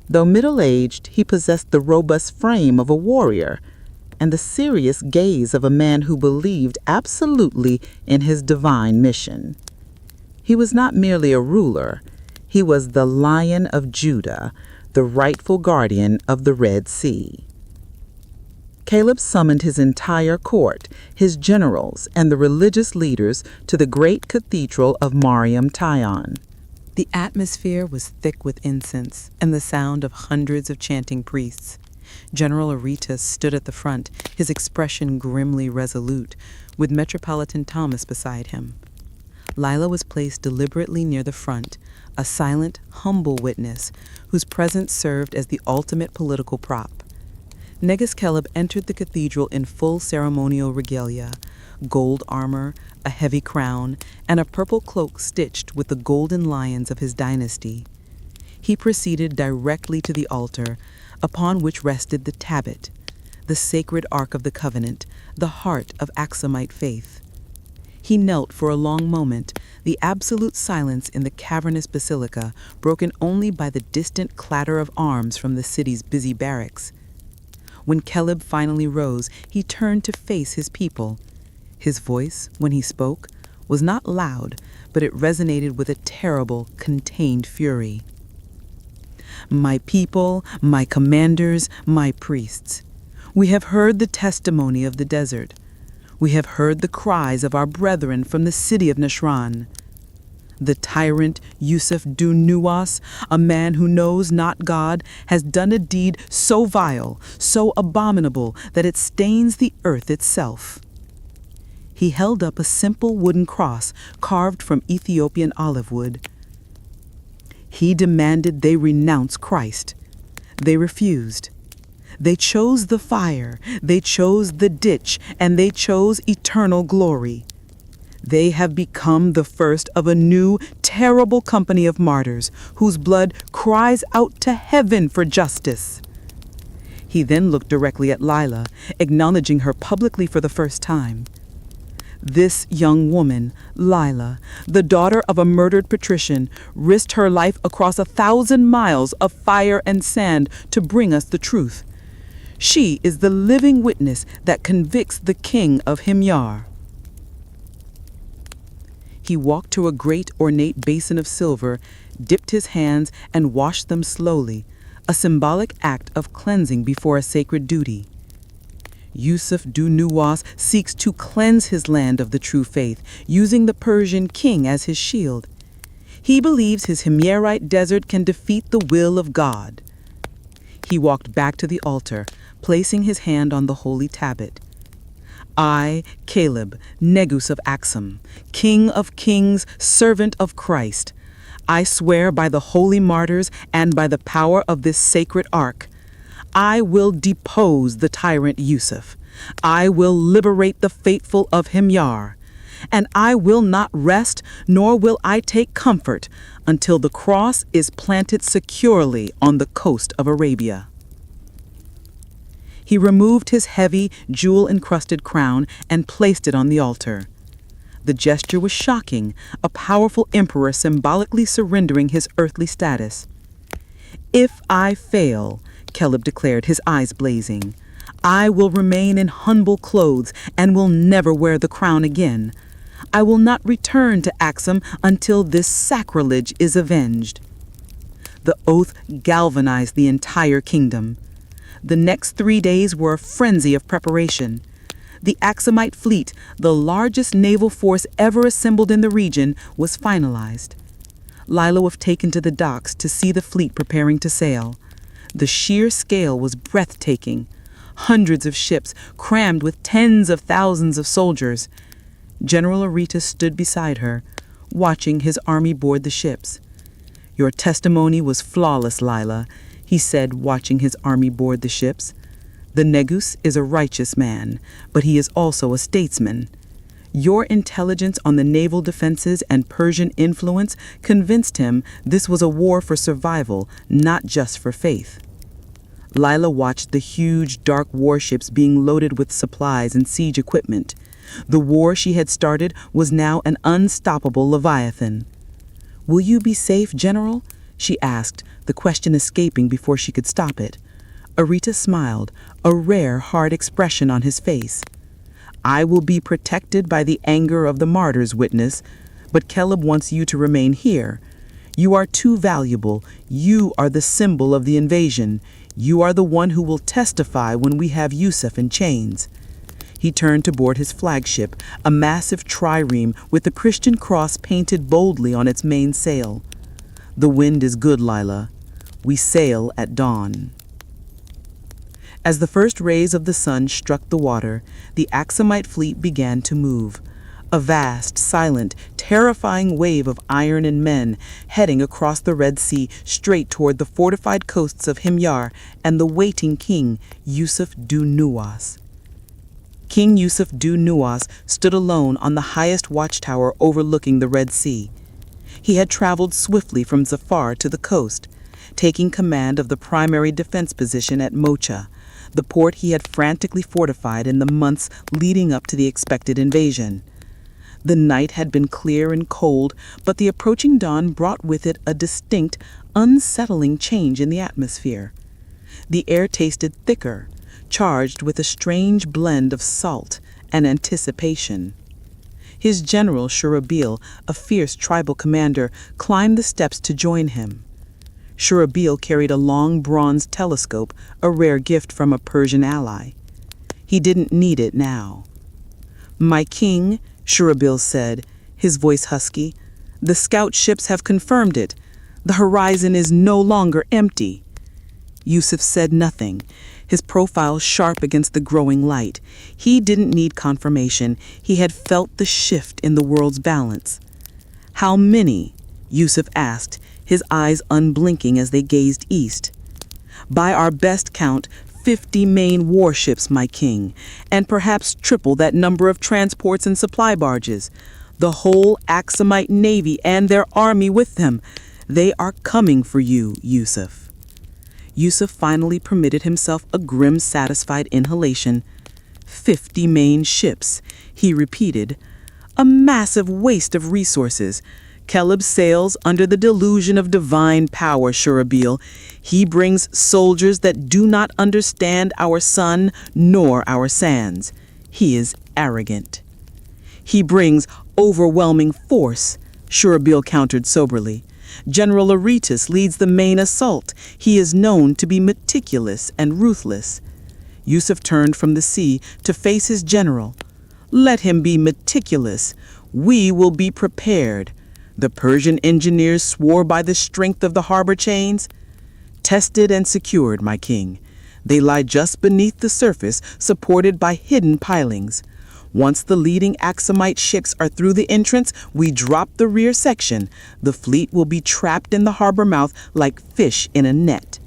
Speaker 3: Though middle-aged, he possessed the robust frame of a warrior and the serious gaze of a man who believed absolutely in his divine mission. He was not merely a ruler, he was the Lion of Judah, the rightful guardian of the Red Sea. Kaleb summoned his entire court, his generals, and the religious leaders to the great cathedral of Mariam Tayan.
Speaker 1: The atmosphere was thick with incense and the sound of hundreds of chanting priests. General Aretas stood at the front, his expression grimly resolute, with Metropolitan Thomas beside him. Laila was placed deliberately near the front, a silent, humble witness whose presence served as the ultimate political prop. Negus Kaleb entered the cathedral in full ceremonial regalia, gold armor, a heavy crown, and a purple cloak stitched with the golden lions of his dynasty. He proceeded directly to the altar, upon which rested the tablet, the sacred Ark of the Covenant, the heart of Aksumite faith. He knelt for a long moment, the absolute silence in the cavernous basilica broken only by the distant clatter of arms from the city's busy barracks. When Kaleb finally rose, he turned to face his people. His voice, when he spoke, was not loud, but it resonated with a terrible, contained fury. "My people, my commanders, my priests, we have heard the testimony of the desert. We have heard the cries of our brethren from the city of Najran. The tyrant Yusuf Dhu Nuwas, a man who knows not God, has done a deed so vile, so abominable, that it stains the earth itself." He held up a simple wooden cross carved from Ethiopian olive wood. He demanded they renounce Christ. They refused. They chose the fire, they chose the ditch, and they chose eternal glory. They have become the first of a new, terrible company of martyrs whose blood cries out to heaven for justice. He then looked directly at Laila, acknowledging her publicly for the first time. This young woman, Laila, the daughter of a murdered patrician, risked her life across 1,000 miles of fire and sand to bring us the truth. She is the living witness that convicts the king of Himyar. He walked to a great ornate basin of silver, dipped his hands, and washed them slowly, a symbolic act of cleansing before a sacred duty. Yusuf Dhu Nuwas seeks to cleanse his land of the true faith, using the Persian king as his shield. He believes his Himyarite desert can defeat the will of God. He walked back to the altar, placing his hand on the holy tablet. "I, Kaleb, Negus of Aksum, King of Kings, servant of Christ, I swear by the holy martyrs and by the power of this sacred ark, I will depose the tyrant Yusuf. I will liberate the faithful of Himyar. And I will not rest, nor will I take comfort, until the cross is planted securely on the coast of Arabia." He removed his heavy, jewel-encrusted crown and placed it on the altar. The gesture was shocking, a powerful emperor symbolically surrendering his earthly status. "If I fail," Kaleb declared, his eyes blazing, "I will remain in humble clothes and will never wear the crown again.
Speaker 4: I will not return to Aksum until this sacrilege is avenged." The oath galvanized the entire kingdom. The next 3 days were a frenzy of preparation. The Aksumite fleet, the largest naval force ever assembled in the region, was finalized. Laila was taken to the docks to see the fleet preparing to sail. The sheer scale was breathtaking. Hundreds of ships crammed with tens of thousands of soldiers. General Aretas stood beside her, watching his army board the ships. "Your testimony was flawless, Laila," he said, watching his army board the ships. "The Negus is a righteous man, but he is also a statesman. Your intelligence on the naval defenses and Persian influence convinced him this was a war for survival, not just for faith." Laila watched the huge, dark warships being loaded with supplies and siege equipment. The war she had started was now an unstoppable leviathan. "Will you be safe, General?" she asked, the question escaping before she could stop it. Aretas smiled, a rare, hard expression on his face. "I will be protected by the anger of the martyrs, witness, but Kaleb wants you to remain here. You are too valuable. You are the symbol of the invasion. You are the one who will testify when we have Yusuf in chains." He turned to board his flagship, a massive trireme with the Christian cross painted boldly on its main sail. "The wind is good, Laila. We sail at dawn." As the first rays of the sun struck the water, the Aksumite fleet began to move. A vast, silent, terrifying wave of iron and men heading across the Red Sea straight toward the fortified coasts of Himyar and the waiting king, Yusuf Dhu Nuwas. King Yusuf Dhu Nuwas stood alone on the highest watchtower overlooking the Red Sea. He had traveled swiftly from Zafar to the coast, taking command of the primary defense position at Moch'a, the port he had frantically fortified in the months leading up to the expected invasion. The night had been clear and cold, but the approaching dawn brought with it a distinct, unsettling change in the atmosphere. The air tasted thicker, charged with a strange blend of salt and anticipation. His general, Shurabil, a fierce tribal commander, climbed the steps to join him. Shurabil carried a long bronze telescope, a rare gift from a Persian ally. He didn't need it now. "My king," Shurabil said, his voice husky, "the scout ships have confirmed it. The horizon is no longer empty." Yusuf said nothing, his profile sharp against the growing light. He didn't need confirmation. He had felt the shift in the world's balance. "How many?" Yusuf asked, his eyes unblinking as they gazed east. "By our best count, 50 main warships, my king, and perhaps triple that number of transports and supply barges. The whole Aksumite navy and their army with them. They are coming for you, Yusuf." Yusuf finally permitted himself a grim, satisfied inhalation. 50 main ships, he repeated. A massive waste of resources. Kaleb sails under the delusion of divine power, Shurabil. He brings soldiers that do not understand our sun nor our sands. He is arrogant. "He brings overwhelming force," Shurabil countered soberly. "General Aretas leads the main assault. He is known to be meticulous and ruthless." Yusuf turned from the sea to face his general. "Let him be meticulous. We will be prepared. The Persian engineers swore by the strength of the harbor chains. Tested and secured, my king. They lie just beneath the surface, supported by hidden pilings. Once the leading Aksumite ships are through the entrance, we drop the rear section. The fleet will be trapped in the harbor mouth like fish in a net."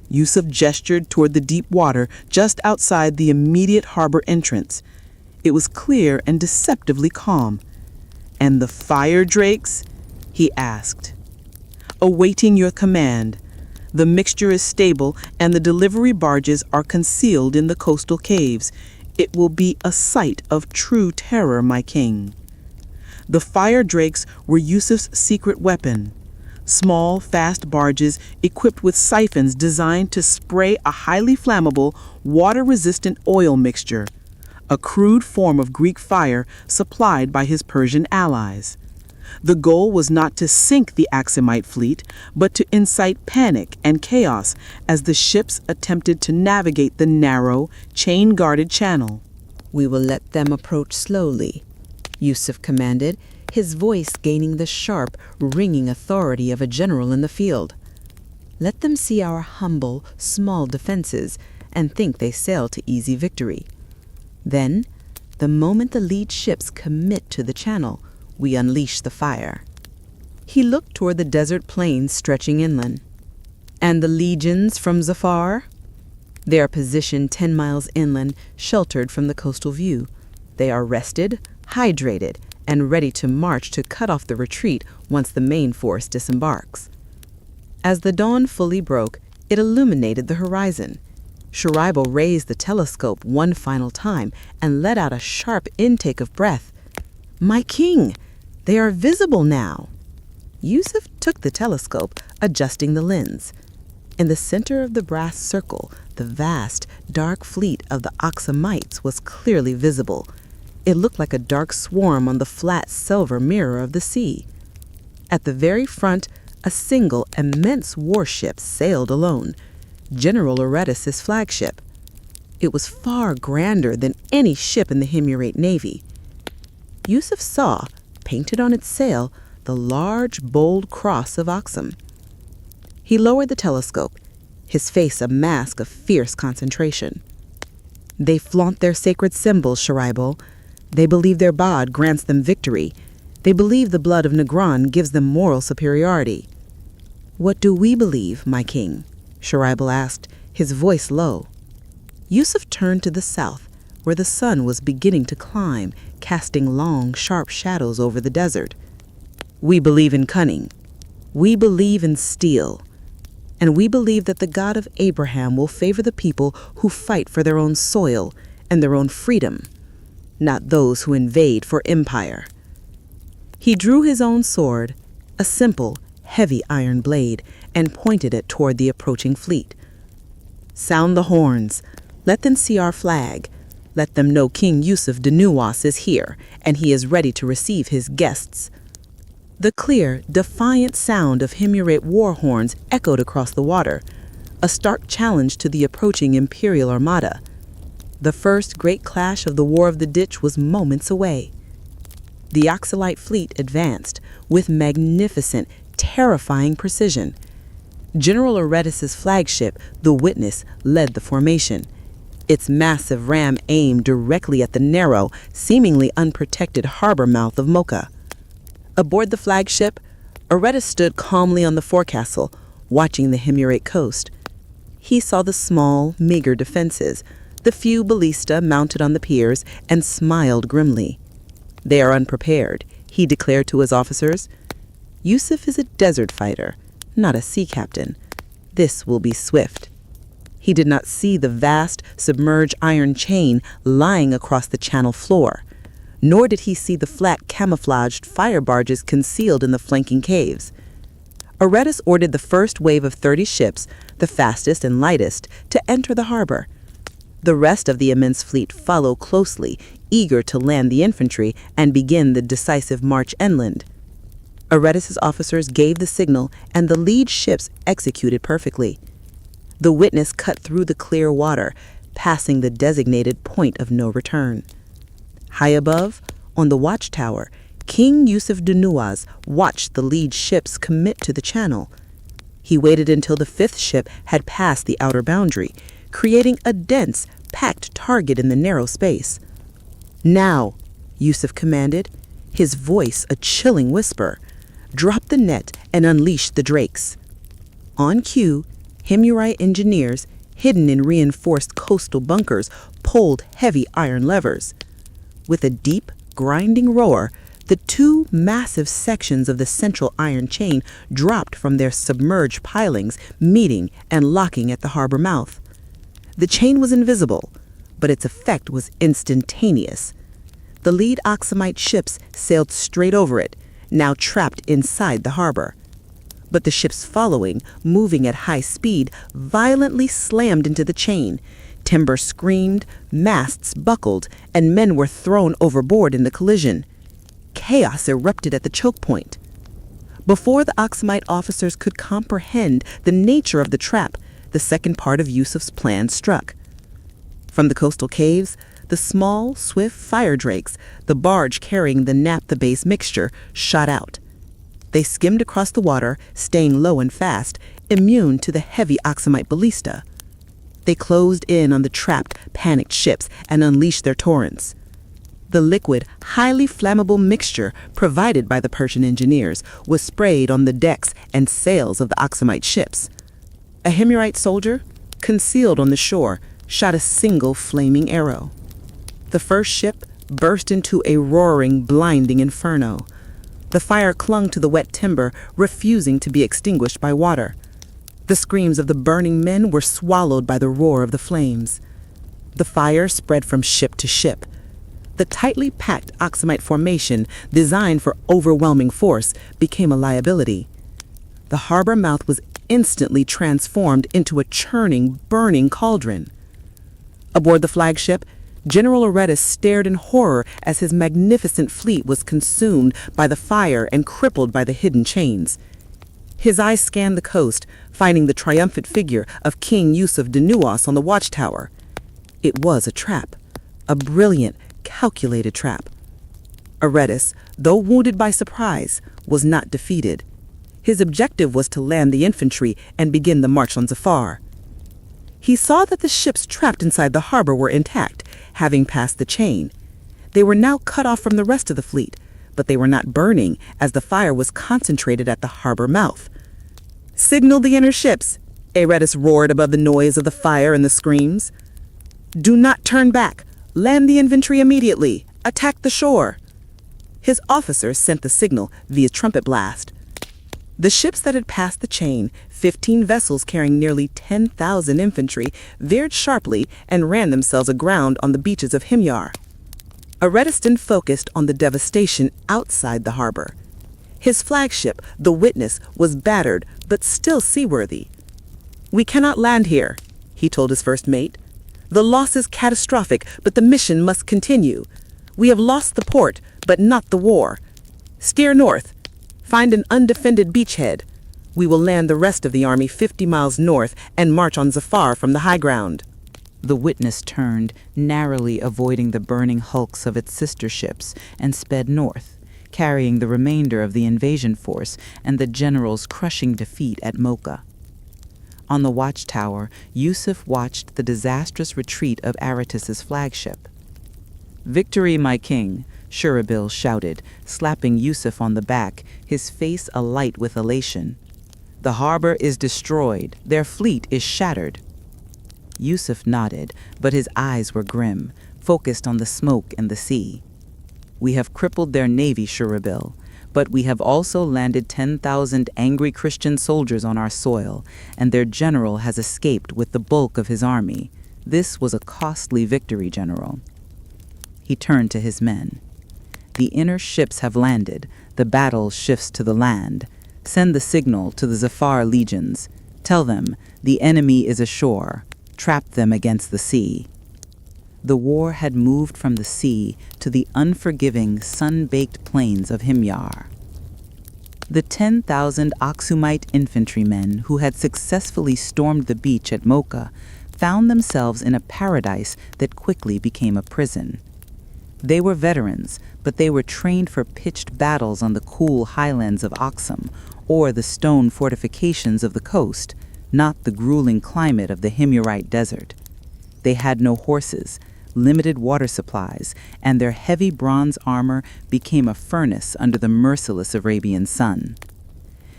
Speaker 4: Yusuf gestured toward the deep water just outside the immediate harbor entrance. It was clear and deceptively calm. "And the fire drakes?" he asked. "Awaiting your command. The mixture is stable and the delivery barges are concealed in the coastal caves. It will be a sight of true terror, my king." The fire drakes were Yusuf's secret weapon. Small, fast barges equipped with siphons designed to spray a highly flammable, water-resistant oil mixture.
Speaker 5: a crude form of Greek fire supplied by his Persian allies. The goal was not to sink the Aksumite fleet, but to incite panic and chaos as the ships attempted to navigate the narrow, chain-guarded channel.
Speaker 1: "We will let them approach slowly," Yusuf commanded, his voice gaining the sharp, ringing authority of a general in the field. "Let them see our humble, small defenses and think they sail to easy victory. Then, the moment the lead ships commit to the channel, we unleash the fire." He looked toward the desert plains stretching inland. "And the legions from Zafar?" "They are positioned 10 miles inland, sheltered from the coastal view. They are rested, hydrated, and ready to march to cut off the retreat once the main force disembarks." As the dawn fully broke, it illuminated the horizon. Sharibo raised the telescope one final time and let out a sharp intake of breath. "My king, they are visible now." Yusuf took the telescope, adjusting the lens. In the center of the brass circle, the vast, dark fleet of the Aksumites was clearly visible. It looked like a dark swarm on the flat silver mirror of the sea. At the very front, a single immense warship sailed alone, General Aretas's flagship. It was far grander than any ship in the Himyarite Navy. Yusuf saw, painted on its sail, the large, bold cross of Aksum. He lowered the telescope, his face a mask of fierce concentration. "They flaunt their sacred symbols, Sharibo. They believe their Ba'd grants them victory. They believe the blood of Najran gives them moral superiority." "What do we believe, my king?" Sharibo asked, his voice low. Yusuf turned to the south, where the sun was beginning to climb, casting long, sharp shadows over the desert. "We believe in cunning. We believe in steel. And we believe that the God of Abraham will favor the people who fight for their own soil and their own freedom, not those who invade for empire." He drew his own sword, a simple, heavy iron blade, and pointed it toward the approaching fleet. "Sound the horns. Let them see our flag. Let them know King Yusuf Dhu Nuwas is here, and he is ready to receive his guests." The clear, defiant sound of Himyarite war horns echoed across the water, a stark challenge to the approaching imperial armada. The first great clash of the War of the Ditch was moments away. The Aksumite fleet advanced with magnificent, terrifying precision. General Aretas's flagship, the Witness, led the formation. Its massive ram aimed directly at the narrow, seemingly unprotected harbor mouth of Moch'a. Aboard the flagship, Aretas stood calmly on the forecastle, watching the Himyarite coast. He saw the small, meager defenses, the few ballista mounted on the piers, and smiled grimly. "They are unprepared," he declared to his officers. "Yusuf is a desert fighter, not a sea captain. This will be swift." He did not see the vast, submerged iron chain lying across the channel floor, nor did he see the flat, camouflaged fire barges concealed in the flanking caves. Aretas ordered the first wave of 30 ships, the fastest and lightest, to enter the harbor. The rest of the immense fleet followed closely, eager to land the infantry and begin the decisive march inland. Aretas's officers gave the signal, and the lead ships executed perfectly. The Witness cut through the clear water, passing the designated point of no return. High above, on the watchtower, King Yusuf Dhu Nuwas watched the lead ships commit to the channel. He waited until the fifth ship had passed the outer boundary, creating a dense, packed target in the narrow space. "Now," Yusuf commanded, his voice a chilling whisper. "Drop the net and unleash the drakes." On cue, Himyarite engineers, hidden in reinforced coastal bunkers, pulled heavy iron levers. With a deep, grinding roar, the two massive sections of the central iron chain dropped from their submerged pilings, meeting and locking at the harbor mouth. The chain was invisible, but its effect was instantaneous. The lead Aksumite ships sailed straight over it, now trapped inside the harbor. But the ships following, moving at high speed, violently slammed into the chain,
Speaker 4: Timber screamed, masts buckled, and men were thrown overboard in the collision. Chaos erupted at the choke point. Before the Aksumite officers could comprehend the nature of the trap, the second part of Yusuf's plan struck. From the coastal caves, the small, swift fire drakes, the barge carrying the naphtha-based mixture, shot out. They skimmed across the water, staying low and fast, immune to the heavy Aksumite ballista. They closed in on the trapped, panicked ships and unleashed their torrents. The liquid, highly flammable mixture provided by the Persian engineers was sprayed on the decks and sails of the Aksumite ships. A Himyarite soldier, concealed on the shore, shot a single flaming arrow. The first ship burst into a roaring, blinding inferno. The fire clung to the wet timber, refusing to be extinguished by water. The screams of the burning men were swallowed by the roar of the flames. The fire spread from ship to ship. The tightly packed Aksumite formation, designed for overwhelming force, became a liability. The harbor mouth was instantly transformed into a churning, burning cauldron. Aboard the flagship, General Aretas stared in horror as his magnificent fleet was consumed by the fire and crippled by the hidden chains. His eyes scanned the coast, finding the triumphant figure of King Yusuf Dhu Nuwas on the watchtower. It was a trap, a brilliant, calculated trap. Aretas, though wounded by surprise, was not defeated. His objective was to land the infantry and begin the march on Zafar. He saw that the ships trapped inside the harbor were intact, having passed the chain. They were now cut off from the rest of the fleet, but they were not burning as the fire was concentrated at the harbor mouth. "Signal the inner ships," Aretas roared above the noise of the fire and the screams. "Do not turn back. Land the infantry immediately. Attack the shore." His officers sent the signal via trumpet blast. The ships that had passed the chain, 15 vessels carrying nearly 10,000 infantry, veered sharply and ran themselves aground on the beaches of Himyar. Aretas focused on the devastation outside the harbor. His flagship, the Witness, was battered but still seaworthy. "We cannot land here," he told his first mate. "The loss is catastrophic, but the mission must continue. We have lost the port, but not the war. Steer north. Find an undefended beachhead. We will land the rest of the army 50 miles north and march on Zafar from the high ground."
Speaker 2: The Witness turned, narrowly avoiding the burning hulks of its sister ships, and sped north, carrying the remainder of the invasion force and the general's crushing defeat at Moch'a. On the watchtower, Yusuf watched the disastrous retreat of Aretas's flagship. "Victory, my king," Shurabil shouted, slapping Yusuf on the back, his face alight with elation. "The harbor is destroyed. Their fleet is shattered." Yusuf nodded, but his eyes were grim, focused on the smoke and the sea. "We have crippled their navy, Shurabil, but we have also landed 10,000 angry Christian soldiers on our soil, and their general has escaped with the bulk of his army. This was a costly victory, General." He turned to his men. "The inner ships have landed. The battle shifts to the land. Send the signal to the Zafar legions. Tell them the enemy is ashore. Trap them against the sea." The war had moved from the sea to the unforgiving, sun-baked plains of Himyar. The 10,000 Aksumite infantrymen who had successfully stormed the beach at Moch'a found themselves in a paradise that quickly became a prison. They were veterans, but they were trained for pitched battles on the cool highlands of Aksum or the stone fortifications of the coast, not the grueling climate of the Himyarite desert. They had no horses, limited water supplies, and their heavy bronze armor became a furnace under the merciless Arabian sun.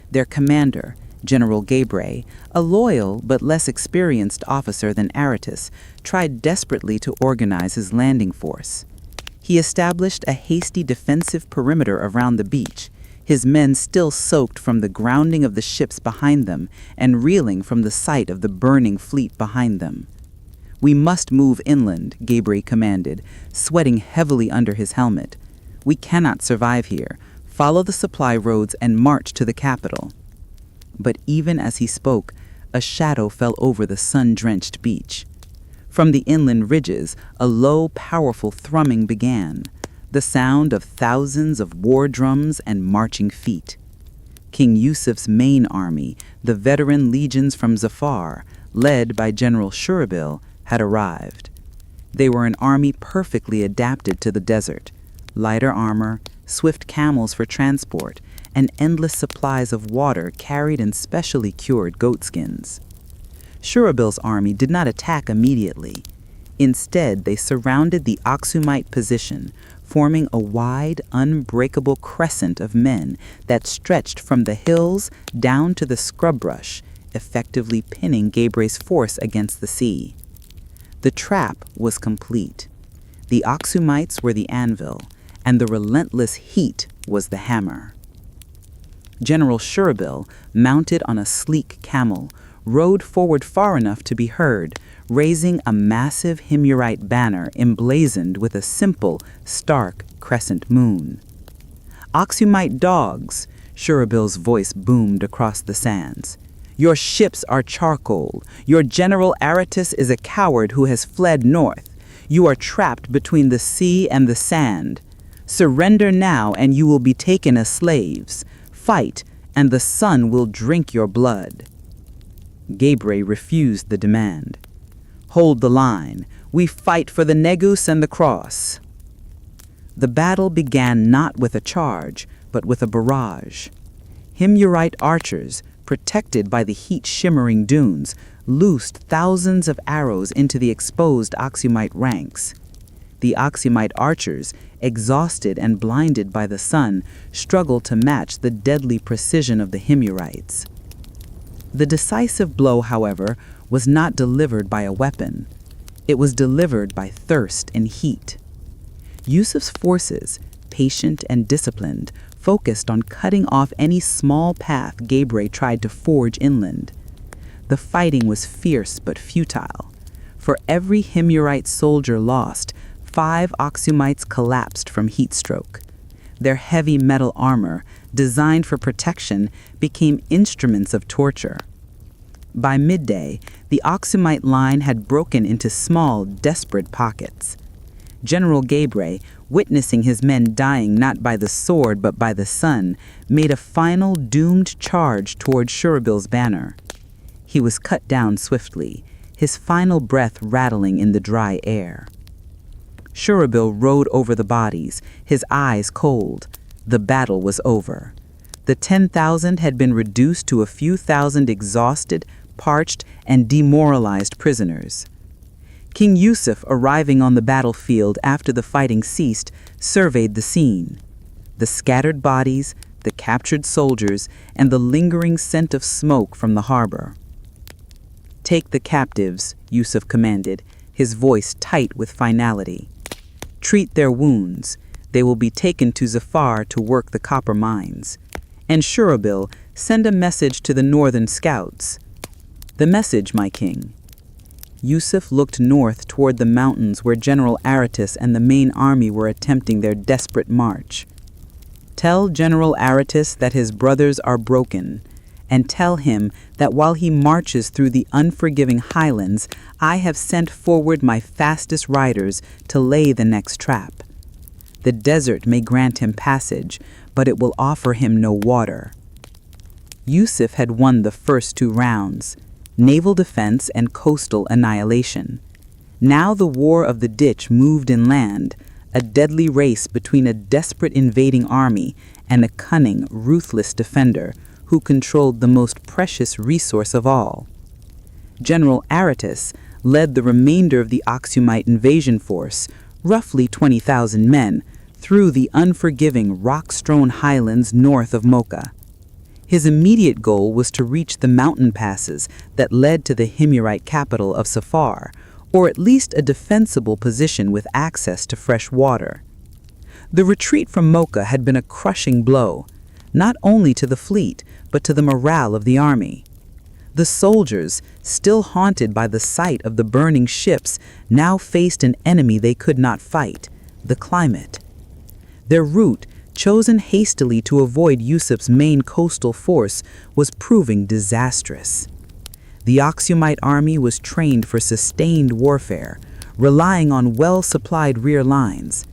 Speaker 2: Their commander, General Gabre, a loyal but less experienced officer than Aretas, tried desperately to organize his landing force. He established a hasty defensive perimeter around the beach, his men still soaked from the grounding of the ships behind them and reeling from the sight of the burning fleet behind them. "We must move inland," Gabre commanded, sweating heavily under his helmet. "We cannot survive here. Follow the supply roads and march to the capital." But even as he spoke, a shadow fell over the sun-drenched beach.
Speaker 4: From the inland ridges, a low, powerful thrumming began, the sound of thousands of war drums and marching feet. King Yusuf's main army, the veteran legions from Zafar, led by General Shurabil, had arrived. They were an army perfectly adapted to the desert: lighter armor, swift camels for transport, and endless supplies of water carried in specially cured goatskins. Shurabil's army did not attack immediately. Instead, they surrounded the Aksumite position, forming a wide, unbreakable crescent of men that stretched from the hills down to the scrub brush, effectively pinning Gebre's force against the sea. The trap was complete. The Aksumites were the anvil, and the relentless heat was the hammer. General Shurabil, mounted on a sleek camel, rode forward far enough to be heard, raising a massive Himyarite banner emblazoned with a simple, stark crescent moon. "Aksumite dogs," Shurabil's voice boomed across the sands. "Your ships are charcoal. Your General Aratus is a coward who has fled north. You are trapped between the sea and the sand. Surrender now and you will be taken as slaves. Fight, and the sun will drink your blood." Gebre refused the demand. "Hold the line. We fight for the Negus and the cross." The battle began not with a charge, but with a barrage. Himyarite archers, protected by the heat-shimmering dunes, loosed thousands of arrows into the exposed Aksumite ranks. The Aksumite archers, exhausted and blinded by the sun, struggled to match the deadly precision of the Himyarites. The decisive blow, however, was not delivered by a weapon. It was delivered by thirst and heat. Yusuf's forces, patient and disciplined, focused on cutting off any small path Gebre tried to forge inland. The fighting was fierce but futile. For every Himyarite soldier lost, 5 Aksumites collapsed from heat stroke. Their heavy metal armor, designed for protection, became instruments of torture. By midday, the Aksumite line had broken into small, desperate pockets. General Gebre, witnessing his men dying not by the sword but by the sun, made a final doomed charge toward Shurabil's banner. He was cut down swiftly, his final breath rattling in the dry air. Shurabil rode over the bodies, his eyes cold. The battle was over. The 10,000 had been reduced to a few thousand exhausted, parched, and demoralized prisoners. King Yusuf, arriving on the battlefield after the fighting ceased, surveyed the scene. The scattered bodies, the captured soldiers, and the lingering scent of smoke from the harbor. "Take the captives," Yusuf commanded, his voice tight with finality. "Treat their wounds. They will be taken to Zafar to work the copper mines. And Shurabil, send a message to the northern scouts." "The message, my king." Yusuf looked north toward the mountains where General Aratus and the main army were attempting their desperate march. "Tell General Aratus that his brothers are broken, and tell him that while he marches through the unforgiving highlands, I have sent forward my fastest riders to lay the next trap. The desert may grant him passage, but it will offer him no water." Yusuf had won the first 2 rounds, naval defense and coastal annihilation. Now the war of the ditch moved inland, a deadly race between a desperate invading army and a cunning, ruthless defender who controlled the most precious resource of all. General Aratus led the remainder of the Aksumite invasion force, roughly 20,000 men, through the unforgiving rock-strewn highlands north of Moch'a. His immediate goal was to reach the mountain passes that led to the Himyarite capital of Zafar, or at least a defensible position with access to fresh water. The retreat from Moch'a had been a crushing blow, not only to the fleet, but to the morale of the army. The soldiers, still haunted by the sight of the burning ships, now faced an enemy they could not fight: the climate. Their route, chosen hastily to avoid Yusuf's main coastal force, was proving disastrous. The Aksumite army was trained for sustained warfare, relying on well-supplied rear lines.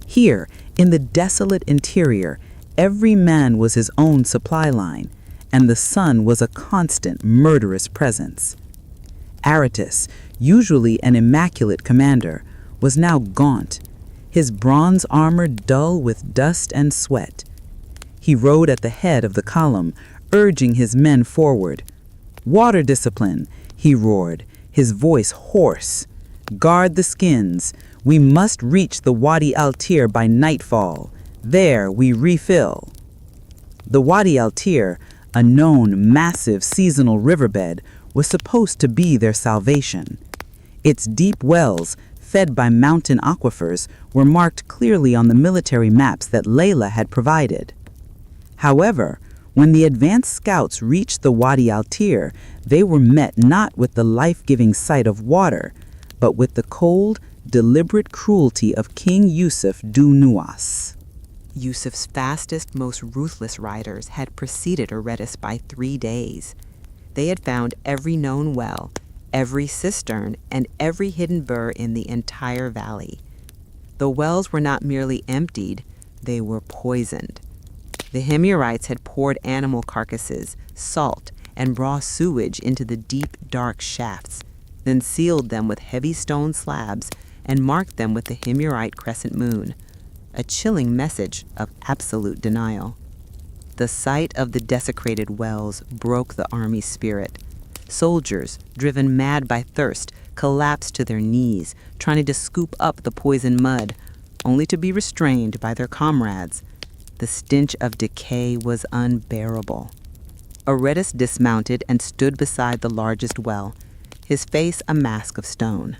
Speaker 4: Here, in the desolate interior, every man was his own supply line, and the sun was a constant, murderous presence. Aratus, usually an immaculate commander, was now gaunt, his bronze armor dull with dust and sweat. He rode at the head of the column, urging his men forward. "Water discipline," he roared, his voice hoarse. "Guard the skins. We must reach the Wadi al-Tir by nightfall. There we refill." The Wadi al-Tir, a known massive seasonal riverbed, was supposed to be their salvation. Its deep wells, fed by mountain aquifers, were marked clearly on the military maps that Laila had provided. However, when the advanced scouts reached the Wadi al-Tir, they were met not with the life-giving sight of water, but with the cold, deliberate cruelty of King Yusuf Dhu Nuwas.
Speaker 2: Yusuf's fastest, most ruthless riders had preceded Aratus by 3 days. They had found every known well, every cistern, and every hidden burr in the entire valley. The wells were not merely emptied, they were poisoned. The Himyarites had poured animal carcasses, salt, and raw sewage into the deep, dark shafts, then sealed them with heavy stone slabs and marked them with the Himyarite crescent moon, a chilling message of absolute denial. The sight of the desecrated wells broke the army's spirit. Soldiers, driven mad by thirst, collapsed to their knees, trying to scoop up the poisoned mud, only to be restrained by their comrades. The stench of decay was unbearable. Aratus dismounted and stood beside the largest well, his face a mask of stone.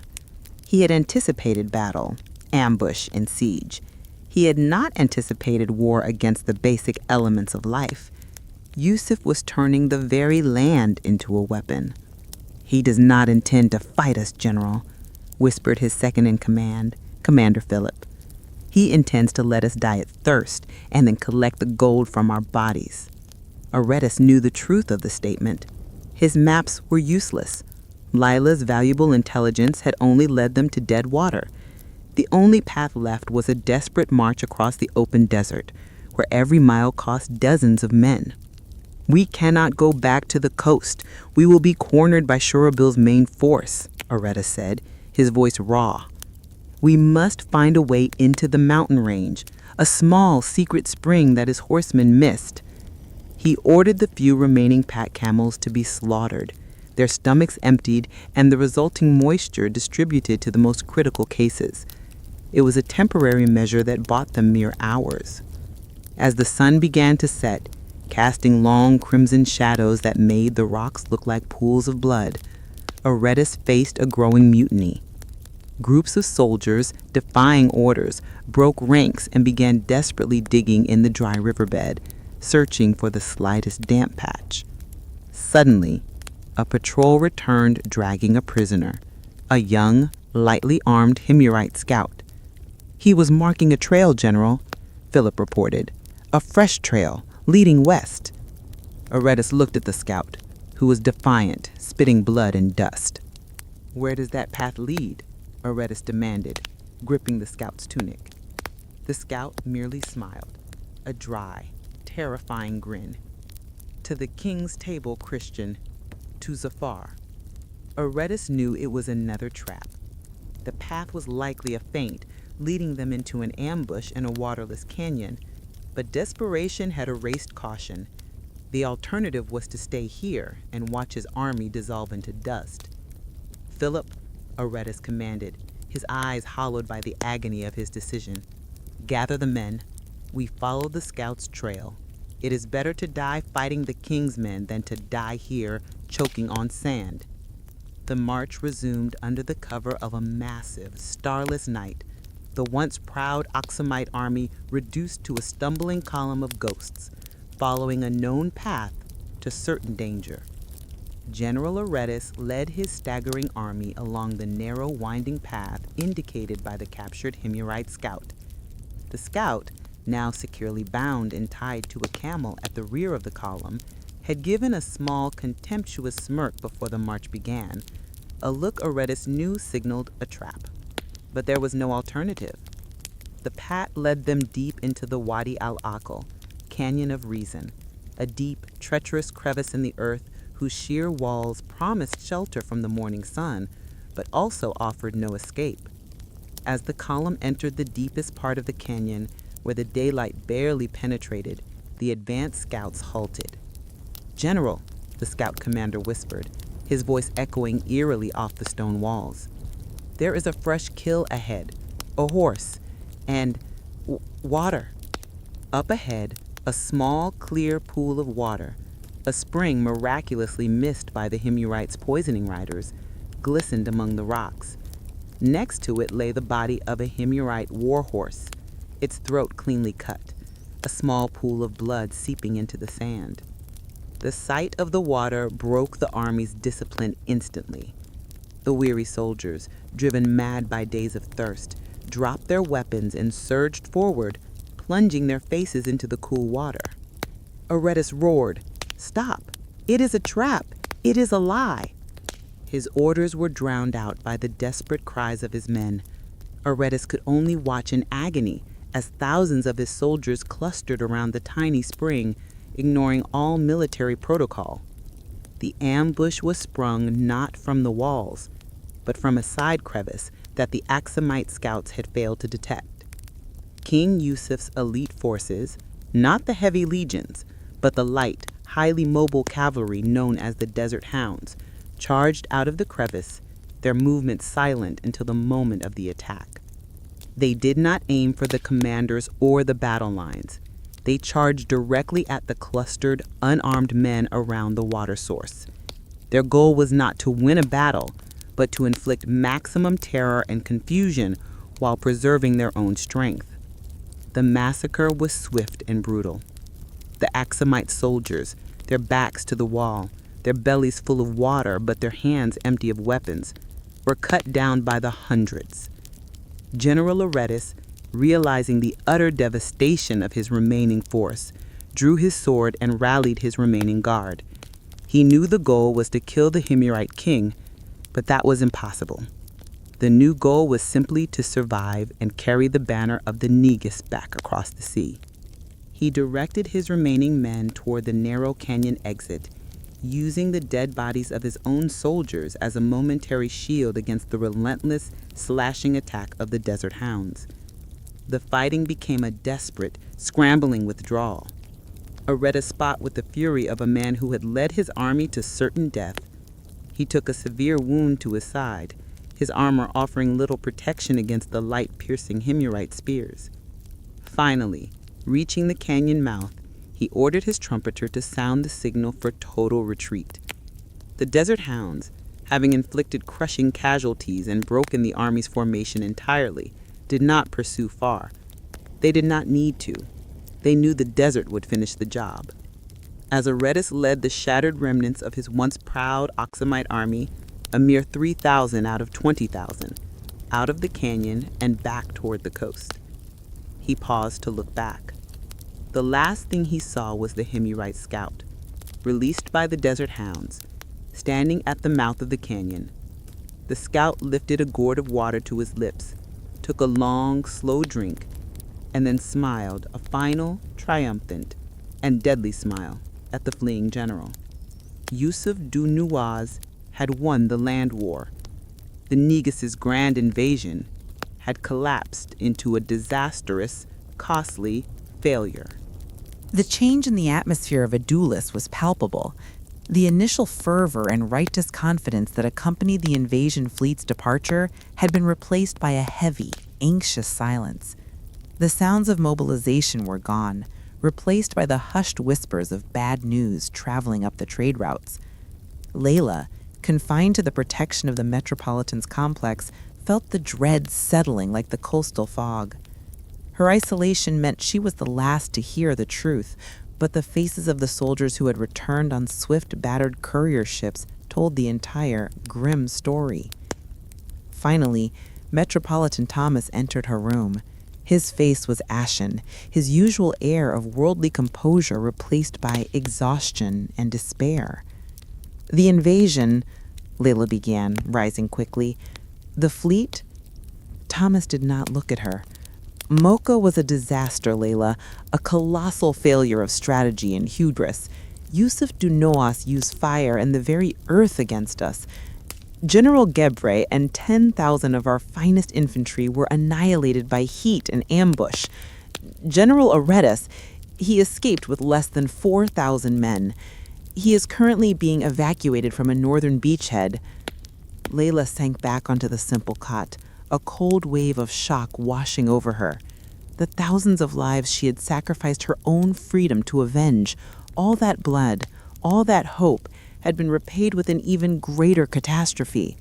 Speaker 2: He had anticipated battle, ambush, and siege. He had not anticipated war against the basic elements of life. Yusuf was turning the very land into a weapon. "He does not intend to fight us, General," whispered his second-in-command, Commander Philip. "He intends to let us die of thirst and then collect the gold from our bodies." Aratus knew the truth of the statement. His maps were useless. Laila's valuable intelligence had only led them to dead water. The only path left was a desperate march across the open desert, where every mile cost dozens of men. "We cannot go back to the coast. We will be cornered by Shurabil's main force," Aratus said, his voice raw. "We must find a way into the mountain range, a small secret spring that his horsemen missed." He ordered the few remaining pack camels to be slaughtered, their stomachs emptied, and the resulting moisture distributed to the most critical cases. It was a temporary measure that bought them mere hours. As the sun began to set, casting long crimson shadows that made the rocks look like pools of blood, Aratus faced a growing mutiny. Groups of soldiers, defying orders, broke ranks and began desperately digging in the dry riverbed, searching for the slightest damp patch. Suddenly, a patrol returned dragging a prisoner, a young, lightly armed Himyarite scout. "He was marking a trail, General," Philip reported. "A fresh trail, leading west." Aratus looked at the scout, who was defiant, spitting blood and dust. "Where does that path lead?" Aratus demanded, gripping the scout's tunic. The scout merely smiled, a dry, terrifying grin. "To the king's table, Christian. To Zafar." Aratus knew it was another trap. The path was likely a feint, leading them into an ambush in a waterless canyon, but desperation had erased caution. The alternative was to stay here and watch his army dissolve into dust. "Philip," Aratus commanded, his eyes hollowed by the agony of his decision, "gather the men. We follow the scout's trail. It is better to die fighting the king's men than to die here, choking on sand." The march resumed under the cover of a massive, starless night, the once proud Aksumite army reduced to a stumbling column of ghosts, following a known path to certain danger. General Aratus led his staggering army along the narrow, winding path indicated by the captured Himyarite scout. The scout, now securely bound and tied to a camel at the rear of the column,
Speaker 4: had given a small, contemptuous smirk before the march began, a look Aretas knew signaled a trap. But there was no alternative. The path led them deep into the Wadi al-Aql, Canyon of Reason, a deep, treacherous crevice in the earth whose sheer walls promised shelter from the morning sun, but also offered no escape. As the column entered the deepest part of the canyon, where the daylight barely penetrated, the advanced scouts halted. "General," the scout commander whispered, his voice echoing eerily off the stone walls. "There is a fresh kill ahead, a horse, and water." Up ahead, a small, clear pool of water, a spring miraculously missed by the Himyarites' poisoning riders, glistened among the rocks. Next to it lay the body of a Himyarite war horse, its throat cleanly cut, a small pool of blood seeping into the sand. The sight of the water broke the army's discipline instantly. The weary soldiers, driven mad by days of thirst, dropped their weapons and surged forward, plunging their faces into the cool water. Aretas roared, "Stop! It is a trap! It is a lie!" His orders were drowned out by the desperate cries of his men. Aretas could only watch in agony as thousands of his soldiers clustered around the tiny spring, ignoring all military protocol. The ambush was sprung not from the walls, but from a side crevice that the Aksumite scouts had failed to detect. King Yusuf's elite forces, not the heavy legions, but the light, highly mobile cavalry known as the Desert Hounds, charged out of the crevice, their movements silent until the moment of the attack. They did not aim for the commanders or the battle lines. They charged directly at the clustered, unarmed men around the water source. Their goal was not to win a battle, but to inflict maximum terror and confusion while preserving their own strength. The massacre was swift and brutal. The Aksumite soldiers, their backs to the wall, their bellies full of water but their hands empty of weapons, were cut down by the hundreds. General Aretas, realizing the utter devastation of his remaining force, drew his sword and rallied his remaining guard. He knew the goal was to kill the Himyarite king, but that was impossible. The new goal was simply to survive and carry the banner of the Negus back across the sea. He directed his remaining men toward the narrow canyon exit, using the dead bodies of his own soldiers as a momentary shield against the relentless, slashing attack of the Desert Hounds. The fighting became a desperate, scrambling withdrawal. Aretas fought with the fury of a man who had led his army to certain death. He took a severe wound to his side, his armor offering little protection against the light-piercing Himyarite spears. Finally, reaching the canyon mouth, he ordered his trumpeter to sound the signal for total retreat. The Desert Hounds, having inflicted crushing casualties and broken the army's formation entirely, did not pursue far. They did not need to. They knew the desert would finish the job. As Aretas led the shattered remnants of his once proud Aksumite army, a mere 3,000 out of 20,000, out of the canyon and back toward the coast. He paused to look back. The last thing he saw was the Himyarite scout, released by the Desert Hounds, standing at the mouth of the canyon. The scout lifted a gourd of water to his lips, took a long, slow drink, and then smiled a final, triumphant, and deadly smile at the fleeing general. Yusuf Dhu Nuwas had won the land war. The Negus's grand invasion had collapsed into a disastrous, costly failure.
Speaker 2: The change in the atmosphere of Adulis was palpable. The initial fervor and righteous confidence that accompanied the invasion fleet's departure had been replaced by a heavy, anxious silence. The sounds of mobilization were gone, replaced by the hushed whispers of bad news traveling up the trade routes. Laila, confined to the protection of the Metropolitan's complex, felt the dread settling like the coastal fog. Her isolation meant she was the last to hear the truth, but the faces of the soldiers who had returned on swift, battered courier ships told the entire grim story. Finally, Metropolitan Thomas entered her room,
Speaker 4: His face was ashen, his usual air of worldly composure replaced by exhaustion and despair. "The invasion," Laila began, rising quickly. "The fleet?" Thomas did not look at her. "Moch'a was a disaster, Laila, a colossal failure of strategy and hubris. Yusuf Dhu Nuwas used fire and the very earth against us. General Gebre and 10,000 of our finest infantry were annihilated by heat and ambush. General Aretas, he escaped with less than 4,000 men. He is currently being evacuated from a northern beachhead." Laila sank back onto the simple cot, a cold wave of shock washing over her. The thousands of lives she had sacrificed her own freedom to avenge, all that blood, all that hope, had been repaid with an even greater catastrophe.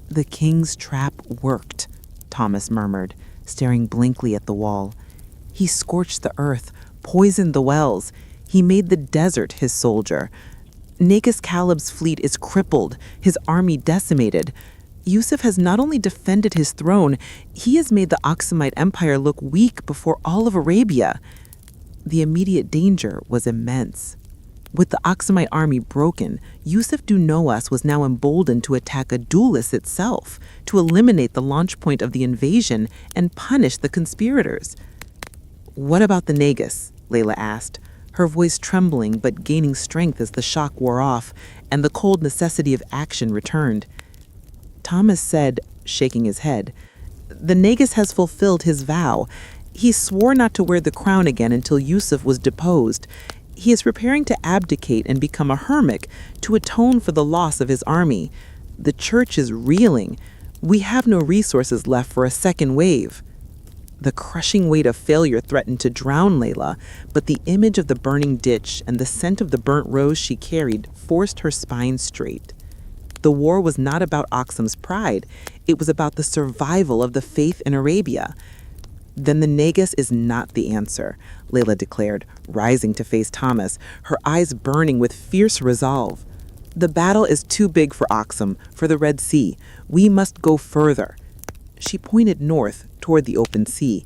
Speaker 4: "The king's trap worked," Thomas murmured, staring blankly at the wall. "He scorched the earth, poisoned the wells. He made the desert his soldier. Negus Kaleb's fleet is crippled, his army decimated. Yusuf has not only defended his throne, he has made the Aksumite Empire look weak before all of Arabia." The immediate danger was immense. With the Aksumite army broken, Yusuf Dhu Nuwas was now emboldened to attack Adulis itself, to eliminate the launch point of the invasion and punish the conspirators. "What about the Negus?" Laila asked, her voice trembling but gaining strength as the shock wore off and the cold necessity of action returned. Thomas said, shaking his head, "The Negus has fulfilled his vow. He swore not to wear the crown again until Yusuf was deposed. He is preparing to abdicate and become a hermit to atone for the loss of his army. The church is reeling. We have no resources left for a second wave." The crushing weight of failure threatened to drown Laila, but the image of the burning ditch and the scent of the burnt rose she carried forced her spine straight. The war was not about Aksum's pride. It was about the survival of the faith in Arabia. "Then the Negus is not the answer," Laila declared, rising to face Thomas, her eyes burning with fierce resolve. "The battle is too big for Aksum, for the Red Sea. We must go further." She pointed north toward the open sea.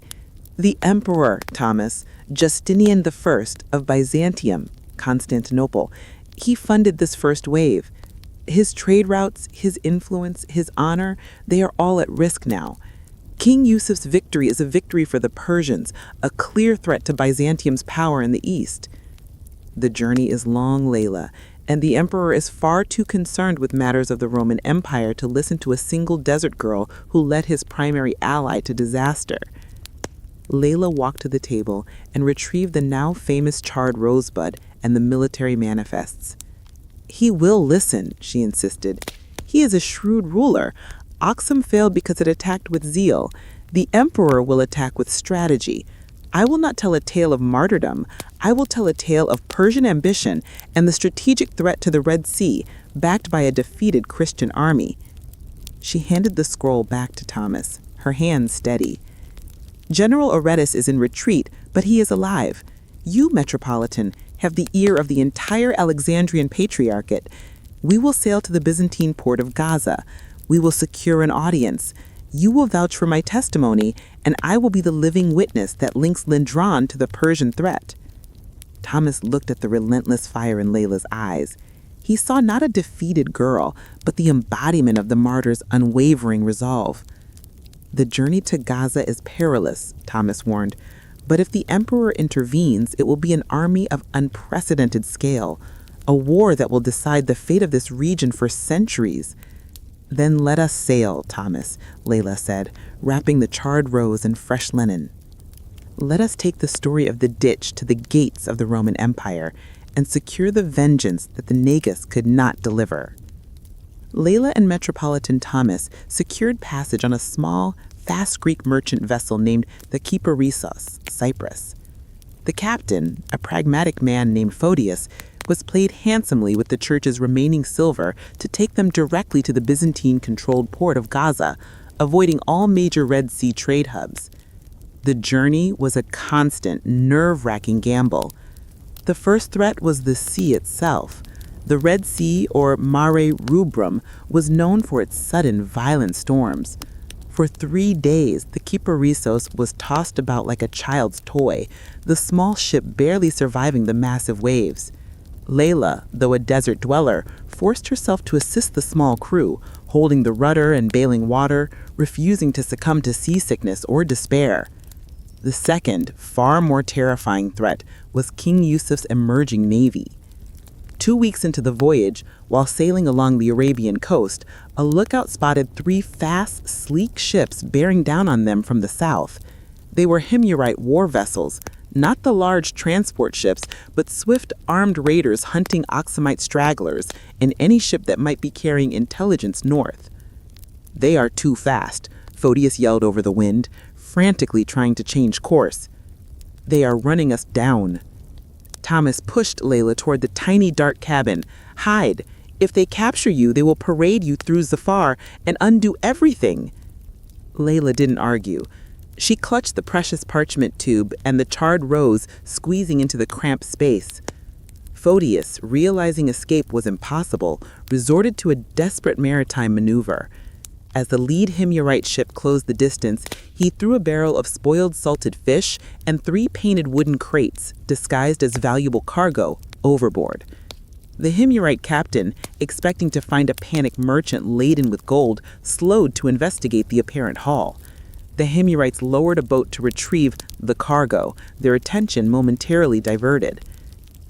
Speaker 4: "The Emperor, Thomas, Justinian I of Byzantium, Constantinople, he funded this first wave. His trade routes, his influence, his honor, they are all at risk now. King Yusuf's victory is a victory for the Persians, a clear threat to Byzantium's power in the east. The journey is long, Laila, and the emperor is far too concerned with matters of the Roman Empire to listen to a single desert girl who led his primary ally to disaster." Laila walked to the table and retrieved the now famous charred rosebud and the military manifests. "He will listen," she insisted. "He is a shrewd ruler. Aksum failed because it attacked with zeal. The emperor will attack with strategy. I will not tell a tale of martyrdom. I will tell a tale of Persian ambition and the strategic threat to the Red Sea, backed by a defeated Christian army." She handed the scroll back to Thomas, her hand steady. "General Aretas is in retreat, but he is alive. You, Metropolitan, have the ear of the entire Alexandrian Patriarchate. We will sail to the Byzantine port of Gaza. We will secure an audience. You will vouch for my testimony, and I will be the living witness that links Najran to the Persian threat." Thomas looked at the relentless fire in Laila's eyes. He saw not a defeated girl, but the embodiment of the martyr's unwavering resolve. "The journey to Gaza is perilous," Thomas warned, "but if the emperor intervenes, it will be an army of unprecedented scale, a war that will decide the fate of this region for centuries." "Then let us sail, Thomas," Laila said, wrapping the charred rose in fresh linen. "Let us take the story of the ditch to the gates of the Roman Empire and secure the vengeance that the Negus could not deliver." Laila and Metropolitan Thomas secured passage on a small, fast Greek merchant vessel named the Kyparissos, Cyprus. The captain, a pragmatic man named Photius, was paid handsomely with the church's remaining silver to take them directly to the Byzantine-controlled port of Gaza, avoiding all major Red Sea trade hubs. The journey was a constant, nerve-wracking gamble. The first threat was the sea itself. The Red Sea, or Mare Rubrum, was known for its sudden, violent storms. For 3 days, the Kyparissos was tossed about like a child's toy, the small ship barely surviving the massive waves. Laila, though a desert dweller, forced herself to assist the small crew, holding the rudder and bailing water, refusing to succumb to seasickness or despair. The second, far more terrifying threat was King Yusuf's emerging navy. 2 weeks into the voyage, while sailing along the Arabian coast, a lookout spotted 3 fast, sleek ships bearing down on them from the south. They were Himyarite war vessels, not the large transport ships, but swift armed raiders hunting Aksumite stragglers and any ship that might be carrying intelligence north. "They are too fast," Photius yelled over the wind, frantically trying to change course. "They are running us down." Thomas pushed Laila toward the tiny dark cabin. "Hide. If they capture you, they will parade you through Zafar and undo everything." Laila didn't argue. She clutched the precious parchment tube and the charred rose squeezing into the cramped space. Photius, realizing escape was impossible, resorted to a desperate maritime maneuver. As the lead Himyarite ship closed the distance, he threw a barrel of spoiled salted fish and 3 painted wooden crates, disguised as valuable cargo, overboard. The Himyarite captain, expecting to find a panicked merchant laden with gold, slowed to investigate the apparent haul. The Himyarites lowered a boat to retrieve the cargo, their attention momentarily diverted.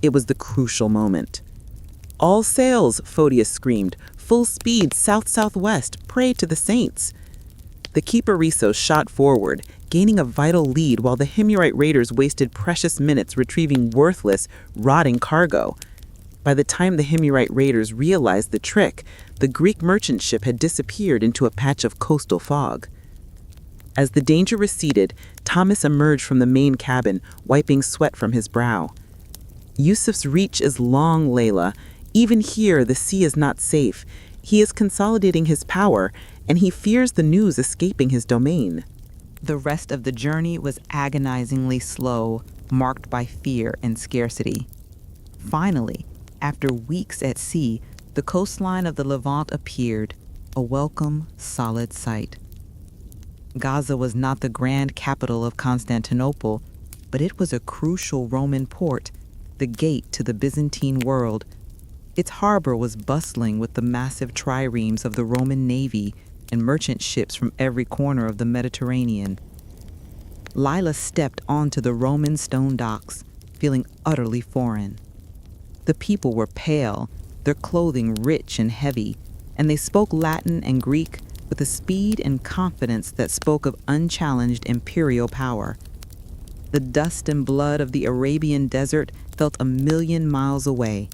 Speaker 4: It was the crucial moment. "All sails," Photius screamed. "Full speed, south-southwest, pray to the saints." The Kyparissos shot forward, gaining a vital lead while the Himyarite raiders wasted precious minutes retrieving worthless, rotting cargo. By the time the Himyarite raiders realized the trick, the Greek merchant ship had disappeared into a patch of coastal fog. As the danger receded, Thomas emerged from the main cabin, wiping sweat from his brow. "Yusuf's reach is long, Laila. Even here, the sea is not safe. He is consolidating his power, and he fears the news escaping his domain."
Speaker 2: The rest of the journey was agonizingly slow, marked by fear and scarcity. Finally, after weeks at sea, the coastline of the Levant appeared, a welcome, solid sight. Gaza was not the grand capital of Constantinople, but it was a crucial Roman port, the gate to the Byzantine world. Its harbor was bustling with the massive triremes of the Roman navy and merchant ships from every corner of the Mediterranean. Laila stepped onto the Roman stone docks, feeling utterly foreign. The people were pale, their clothing rich and heavy, and they spoke Latin and Greek with a speed and confidence that spoke of unchallenged imperial power. The dust and blood of the Arabian desert felt 1,000,000 miles away.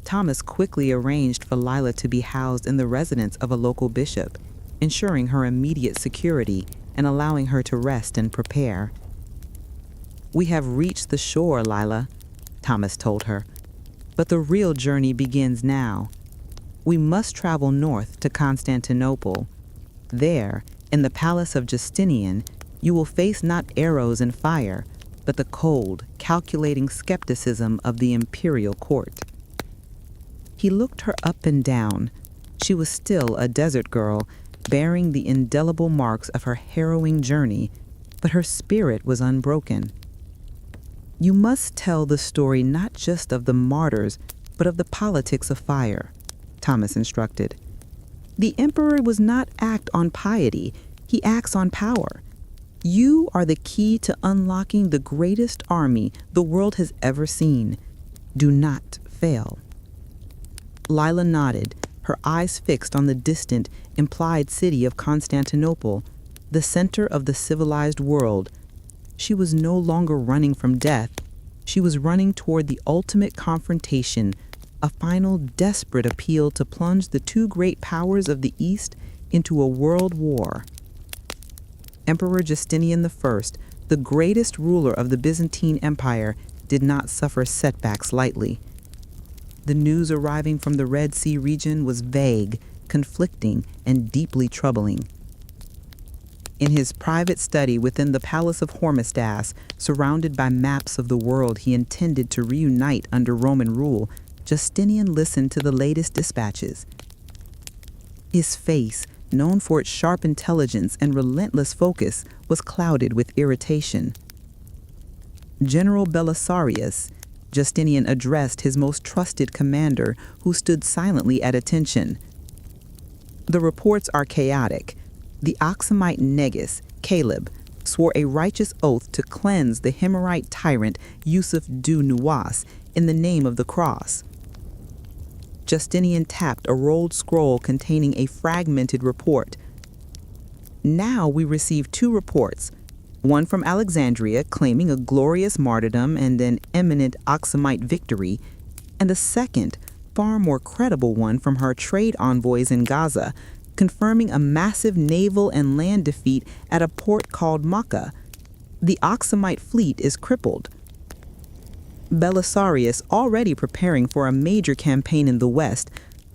Speaker 2: Thomas quickly arranged for Laila to be housed in the residence of a local bishop, ensuring her immediate security and allowing her to rest and prepare. "We have reached the shore, Laila," Thomas told her, "but the real journey begins now. We must travel north to Constantinople. There, in the palace of Justinian, you will face not arrows and fire, but the cold, calculating skepticism of the imperial court." He looked her up and down. She was still a desert girl, bearing the indelible marks of her harrowing journey, but her spirit was unbroken. "You must tell the story not just of the martyrs, but of the politics of fire," Thomas instructed. "The emperor was not act on piety, he acts on power. You are the key to unlocking the greatest army the world has ever seen. Do not fail." Laila nodded, her eyes fixed on the distant, implied city of Constantinople, the center of the civilized world. She was no longer running from death. She was running toward the ultimate confrontation, a final desperate appeal to plunge the 2 great powers of the East into a world war. Emperor Justinian I, the greatest ruler of the Byzantine Empire, did not suffer setbacks lightly. The news arriving from the Red Sea region was vague, conflicting, and deeply troubling. In his private study within the Palace of Hormisdas, surrounded by maps of the world he intended to reunite under Roman rule, Justinian listened to the latest dispatches. His face,
Speaker 4: known for its sharp intelligence and relentless focus, was clouded with irritation. General Belisarius, Justinian addressed his most trusted commander, who stood silently at attention. The reports are chaotic. The Aksumite Negus, Kaleb, swore a righteous oath to cleanse the Himyarite tyrant Yusuf Dhu Nuwas in the name of the cross. Justinian tapped a rolled scroll containing a fragmented report. Now we receive two reports, one from Alexandria claiming a glorious martyrdom and an eminent Aksumite victory, and the second, far more credible one from her trade envoys in Gaza, confirming a massive naval and land defeat at a port called Moch'a. The Aksumite fleet is crippled. Belisarius, already preparing for a major campaign in the west,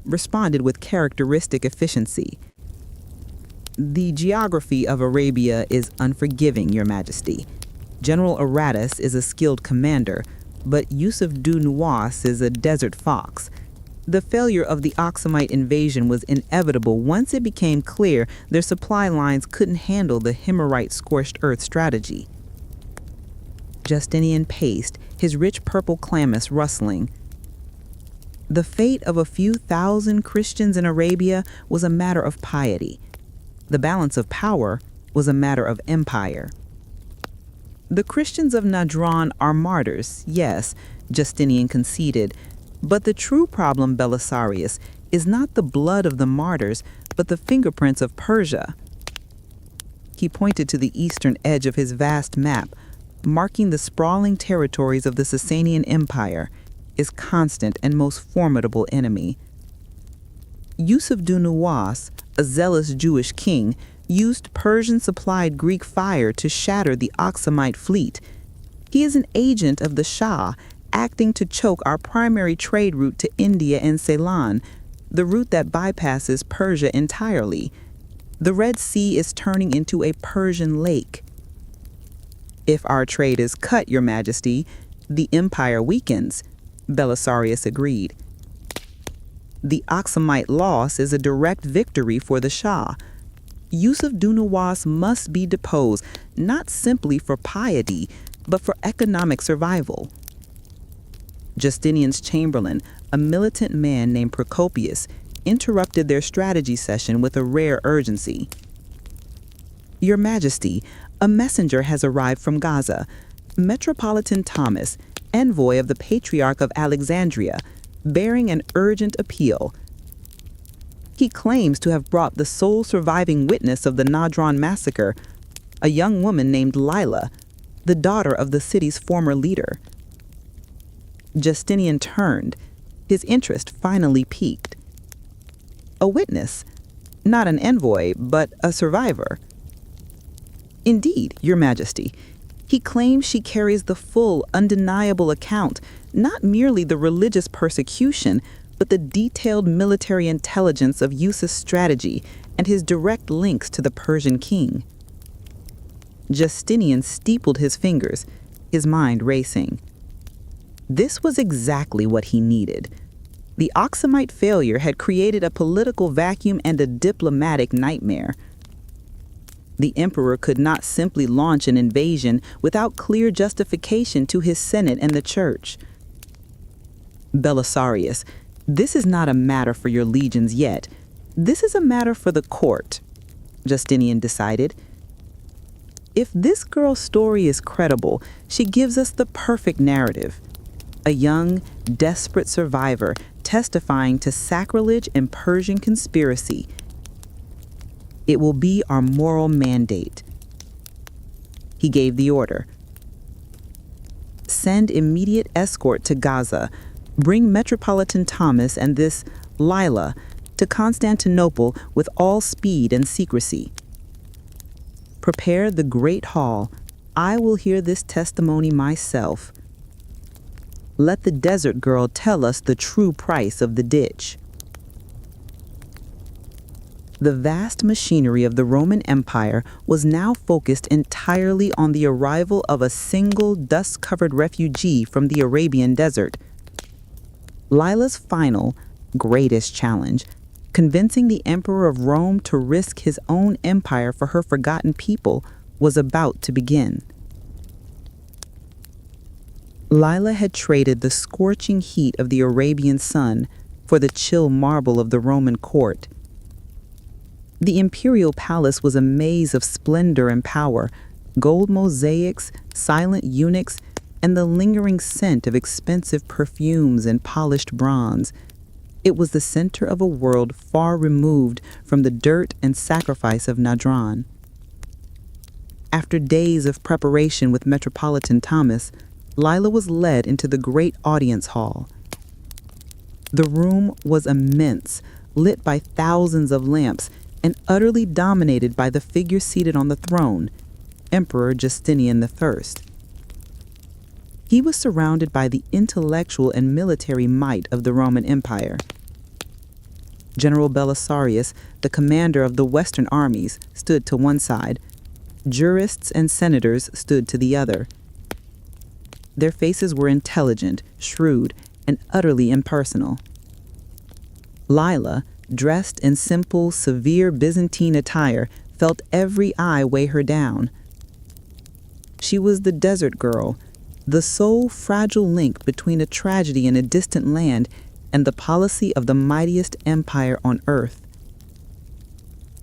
Speaker 4: responded with characteristic efficiency. The geography of Arabia is unforgiving, Your Majesty. General Aratus is a skilled commander, but Yusuf Dhu Nuwas is a desert fox. The failure of the Aksumite invasion was inevitable once it became clear their supply lines couldn't handle the Himyarite scorched earth strategy. Justinian paced, his rich purple chlamys rustling. The fate of a few thousand Christians in Arabia was a matter of piety. The balance of power was a matter of empire. The Christians of Najran are martyrs, yes, Justinian conceded, but the true problem, Belisarius, is not the blood of the martyrs, but the fingerprints of Persia. He pointed to the eastern edge of his vast map, marking the sprawling territories of the Sasanian Empire, his constant and most formidable enemy. Yusuf Dhu Nuwas, a zealous Jewish king, used Persian-supplied Greek fire to shatter the Aksumite fleet. He is an agent of the Shah, acting to choke our primary trade route to India and Ceylon, the route that bypasses Persia entirely. The Red Sea is turning into a Persian lake. If our trade is cut, Your Majesty, the empire weakens, Belisarius agreed. The Aksumite loss is a direct victory for the Shah. Yusuf Dhu Nuwas must be deposed, not simply for piety, but for economic survival. Justinian's chamberlain, a militant man named Procopius, interrupted their strategy session with a rare urgency. Your Majesty, a messenger has arrived from Gaza, Metropolitan Thomas, envoy of the Patriarch of Alexandria, bearing an urgent appeal. He claims to have brought the sole surviving witness of the Najran Massacre, a young woman named Laila, the daughter of the city's former leader. Justinian turned, his interest finally piqued. A witness, not an envoy, but a survivor. Indeed, Your Majesty, he claims she carries the full, undeniable account, not merely the religious persecution, but the detailed military intelligence of Yusuf's strategy and his direct links to the Persian king. Justinian steepled his fingers, his mind racing. This was exactly what he needed. The Aksumite failure had created a political vacuum and a diplomatic nightmare. The emperor could not simply launch an invasion without clear justification to his Senate and the church. Belisarius, this is not a matter for your legions yet. This is a matter for the court, Justinian decided. If this girl's story is credible, she gives us the perfect narrative. A young, desperate survivor testifying to sacrilege and Persian conspiracy. It will be our moral mandate. He gave the order. Send immediate escort to Gaza. Bring Metropolitan Thomas and this Laila to Constantinople with all speed and secrecy. Prepare the great hall. I will hear this testimony myself. Let the desert girl tell us the true price of the ditch. The vast machinery of the Roman Empire was now focused entirely on the arrival of a single dust-covered refugee from the Arabian desert. Laila's final, greatest challenge Convincing the Emperor of Rome to risk his own empire for her forgotten people was about to begin. Laila had traded the scorching heat of the Arabian sun for the chill marble of the Roman court. The imperial palace was a maze of splendor and power, gold mosaics, silent eunuchs, and the lingering scent of expensive perfumes and polished bronze. It was the center of a world far removed from the dirt and sacrifice of Najran. After days of preparation with Metropolitan Thomas, Laila was led into the great audience hall. The room was immense, lit by thousands of lamps, and utterly dominated by the figure seated on the throne, Emperor Justinian I. He was surrounded by the intellectual and military might of the Roman Empire. General Belisarius, the commander of the Western armies, stood to one side. Jurists and senators stood to the other. Their faces were intelligent, shrewd, and utterly impersonal. Laila, dressed in simple, severe Byzantine attire, felt every eye weigh her down. She was the desert girl, the sole fragile link between a tragedy in a distant land and the policy of the mightiest empire on earth.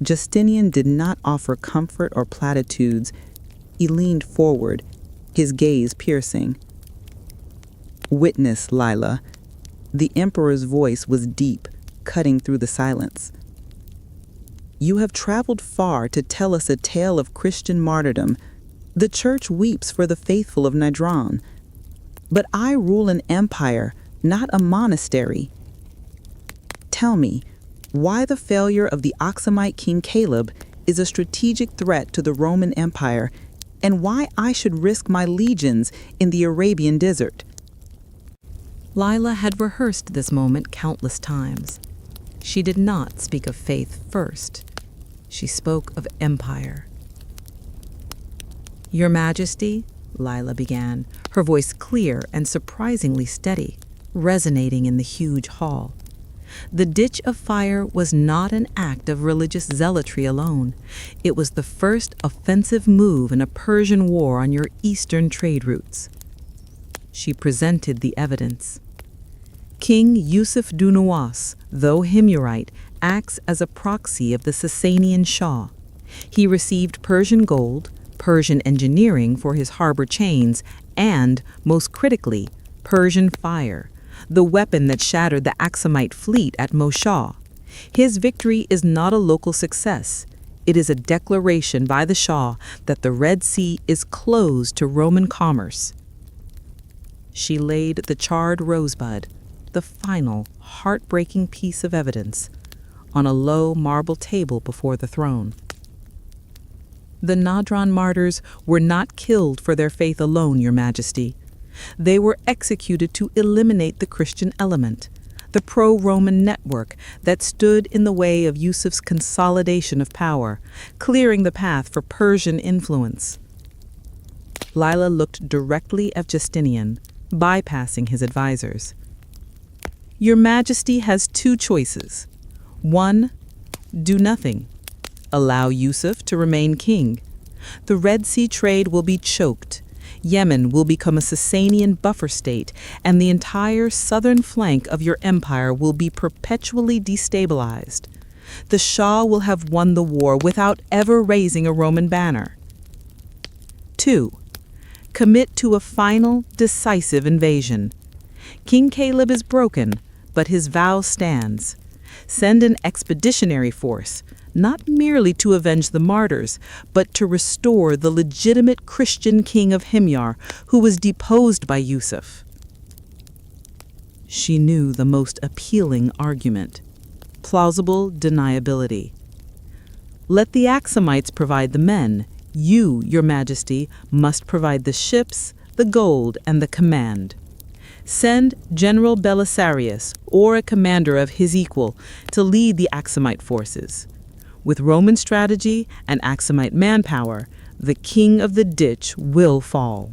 Speaker 4: Justinian did not offer comfort or platitudes. He leaned forward, his gaze piercing. "Witness, Laila." The emperor's voice was deep, cutting through the silence. "You have traveled far to tell us a tale of Christian martyrdom. The church weeps for the faithful of Najran. But I rule an empire, not a monastery. Tell me, why the failure of the Aksumite King Kaleb is a strategic threat to the Roman Empire, and why I should risk my legions in the Arabian desert."
Speaker 2: Laila had rehearsed this moment countless times. She did not speak of faith first. She spoke of empire. "Your Majesty," Laila began, her voice clear and surprisingly steady, resonating in the huge hall. The ditch of fire was not an act of religious zealotry alone. It was the first offensive move in a Persian war on your eastern trade routes. She presented the evidence. King Yusuf Dhu Nuwas, though Himyarite, acts as a proxy of the Sasanian Shah. He received Persian gold, Persian engineering for his harbor chains, and, most critically, Persian fire, the weapon that shattered the Aksumite fleet at Moch'a. His victory is not a local success. It is a declaration by the Shah that the Red Sea is closed to Roman commerce. She laid the charred rosebud, the final, heartbreaking piece of evidence, on a low marble table before the throne. The Najran martyrs were not killed for their faith alone, Your Majesty. They were executed to eliminate the Christian element, the pro-Roman network that stood in the way of Yusuf's consolidation of power, clearing the path for Persian influence. Laila looked directly at Justinian, bypassing his advisors. Your Majesty has two choices. One, do nothing. Allow Yusuf to remain king. The Red Sea trade will be choked. Yemen will become a Sasanian buffer state, and the entire southern flank of your empire will be perpetually destabilized. The Shah will have won the war without ever raising a Roman banner. 2. Commit to a final, decisive invasion. King Kaleb is broken, but his vow stands. Send an expeditionary force, not merely to avenge the martyrs, but to restore the legitimate Christian king of Himyar, who was deposed by Yusuf. She knew the most appealing argument: plausible deniability. Let the Aksumites provide the men. You, Your Majesty, must provide the ships, the gold, and the command. Send General Belisarius, or a commander of his equal, to lead the Aksumite forces. With Roman strategy and Aksumite manpower, the king of the ditch will fall.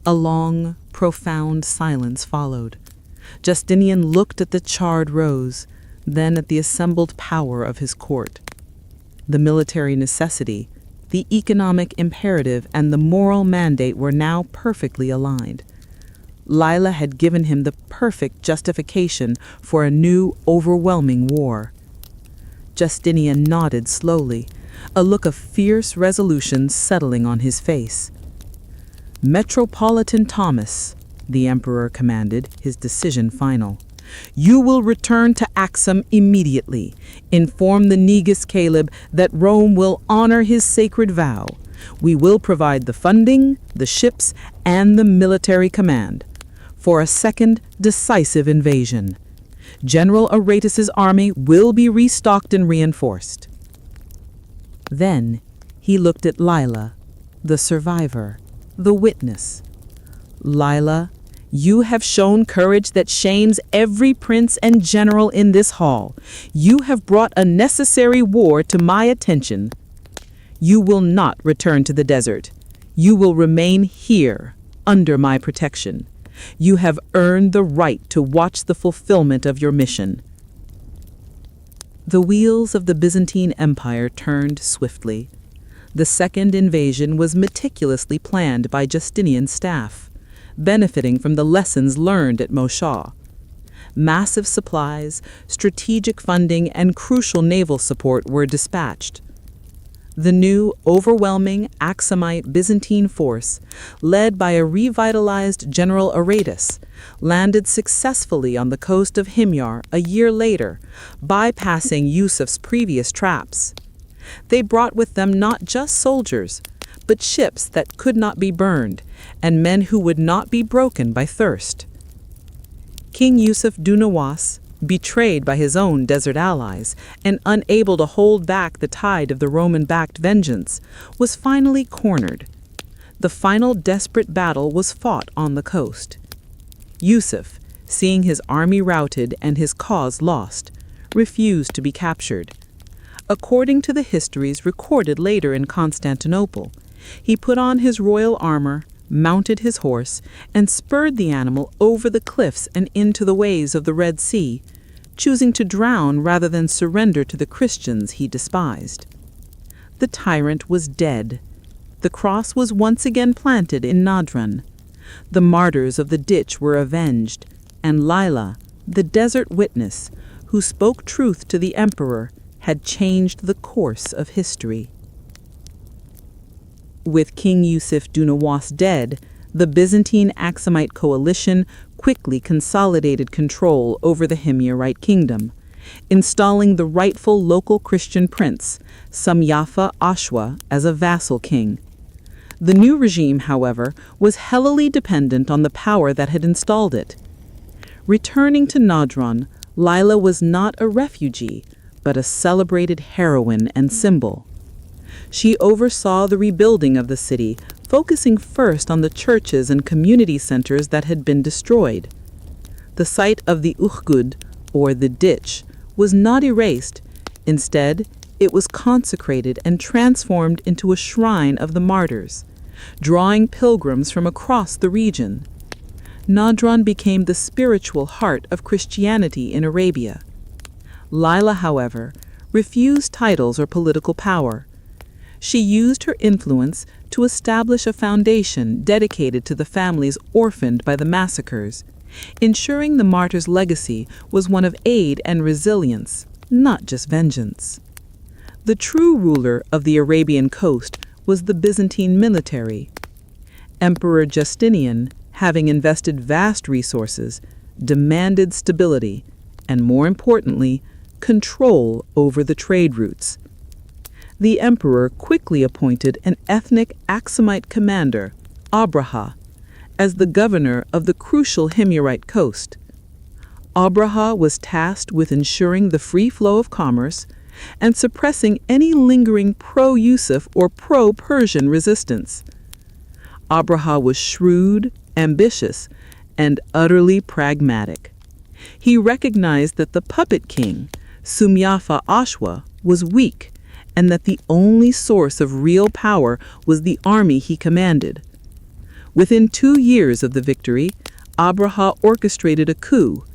Speaker 2: A long, profound silence followed.
Speaker 4: Justinian looked at the charred rose, then at the assembled power of his court. The military necessity, the economic imperative, and the moral mandate were now perfectly aligned. Laila had given him the perfect justification for a new, overwhelming war. Justinian nodded slowly, a look of fierce resolution settling on his face. "Metropolitan Thomas," the emperor commanded, his decision final, "you will return to Aksum immediately. Inform the Negus Kaleb that Rome will honor his sacred vow. We will provide the funding, the ships, and the military command for a second decisive invasion. General Aretas's army will be restocked and reinforced." Then he looked at Laila, the survivor, the witness. "Laila, you have shown courage that shames every prince and general in this hall. You have brought a necessary war to my attention. You will not return to the desert. You will remain here, under my protection. You have earned the right to watch the fulfillment of your mission." The wheels of the Byzantine Empire turned swiftly. The second invasion was meticulously planned by Justinian's staff, benefiting from the lessons learned at Moch'a. Massive supplies, strategic funding, and crucial naval support were dispatched. The new, overwhelming Aksumite Byzantine force, led by a revitalized General Aretas, landed successfully on the coast of Himyar a year later, bypassing Yusuf's previous traps. They brought with them not just soldiers, but ships that could not be burned, and men who would not be broken by thirst. King Yusuf Dhu Nuwas, betrayed by his own desert allies and unable to hold back the tide of the Roman-backed vengeance, was finally cornered. The final desperate battle was fought on the coast. Yusuf, seeing his army routed and his cause lost, refused to be captured. According to the histories recorded later in Constantinople, he put on his royal armor, mounted his horse, and spurred the animal over the cliffs and into the waves of the Red Sea, choosing to drown rather than surrender to the Christians he despised. The tyrant was dead. The cross was once again planted in Najran. The martyrs of the ditch were avenged, and Laila, the desert witness, who spoke truth to the emperor, had changed the course of history. With King Yusuf Dhu Nuwas dead, the Byzantine Aksumite coalition quickly consolidated control over the Himyarite Kingdom, installing the rightful local Christian prince, Yusuf As'ar, as a vassal king. The new regime, however, was heavily dependent on the power that had installed it. Returning to Najran, Laila was not a refugee, but a celebrated heroine and symbol. She oversaw the rebuilding of the city, focusing first on the churches and community centers that had been destroyed. The site of the Ukhdud, or the ditch, was not erased. Instead, it was consecrated and transformed into a shrine of the martyrs, drawing pilgrims from across the region. Najran became the spiritual heart of Christianity in Arabia. Laila, however, refused titles or political power. She used her influence to establish a foundation dedicated to the families orphaned by the massacres, ensuring the martyrs' legacy was one of aid and resilience, not just vengeance. The true ruler of the Arabian coast was the Byzantine military. Emperor Justinian, having invested vast resources, demanded stability and, more importantly, control over the trade routes. The emperor quickly appointed an ethnic Aksumite commander, Abraha, as the governor of the crucial Himyarite coast. Abraha was tasked with ensuring the free flow of commerce and suppressing any lingering pro-Yusuf or pro-Persian resistance. Abraha was shrewd, ambitious, and utterly pragmatic. He recognized that the puppet king, Yusuf As'ar, was weak, and that the only source of real power was the army he commanded. Within 2 years of the victory,
Speaker 5: Abraha orchestrated a coup.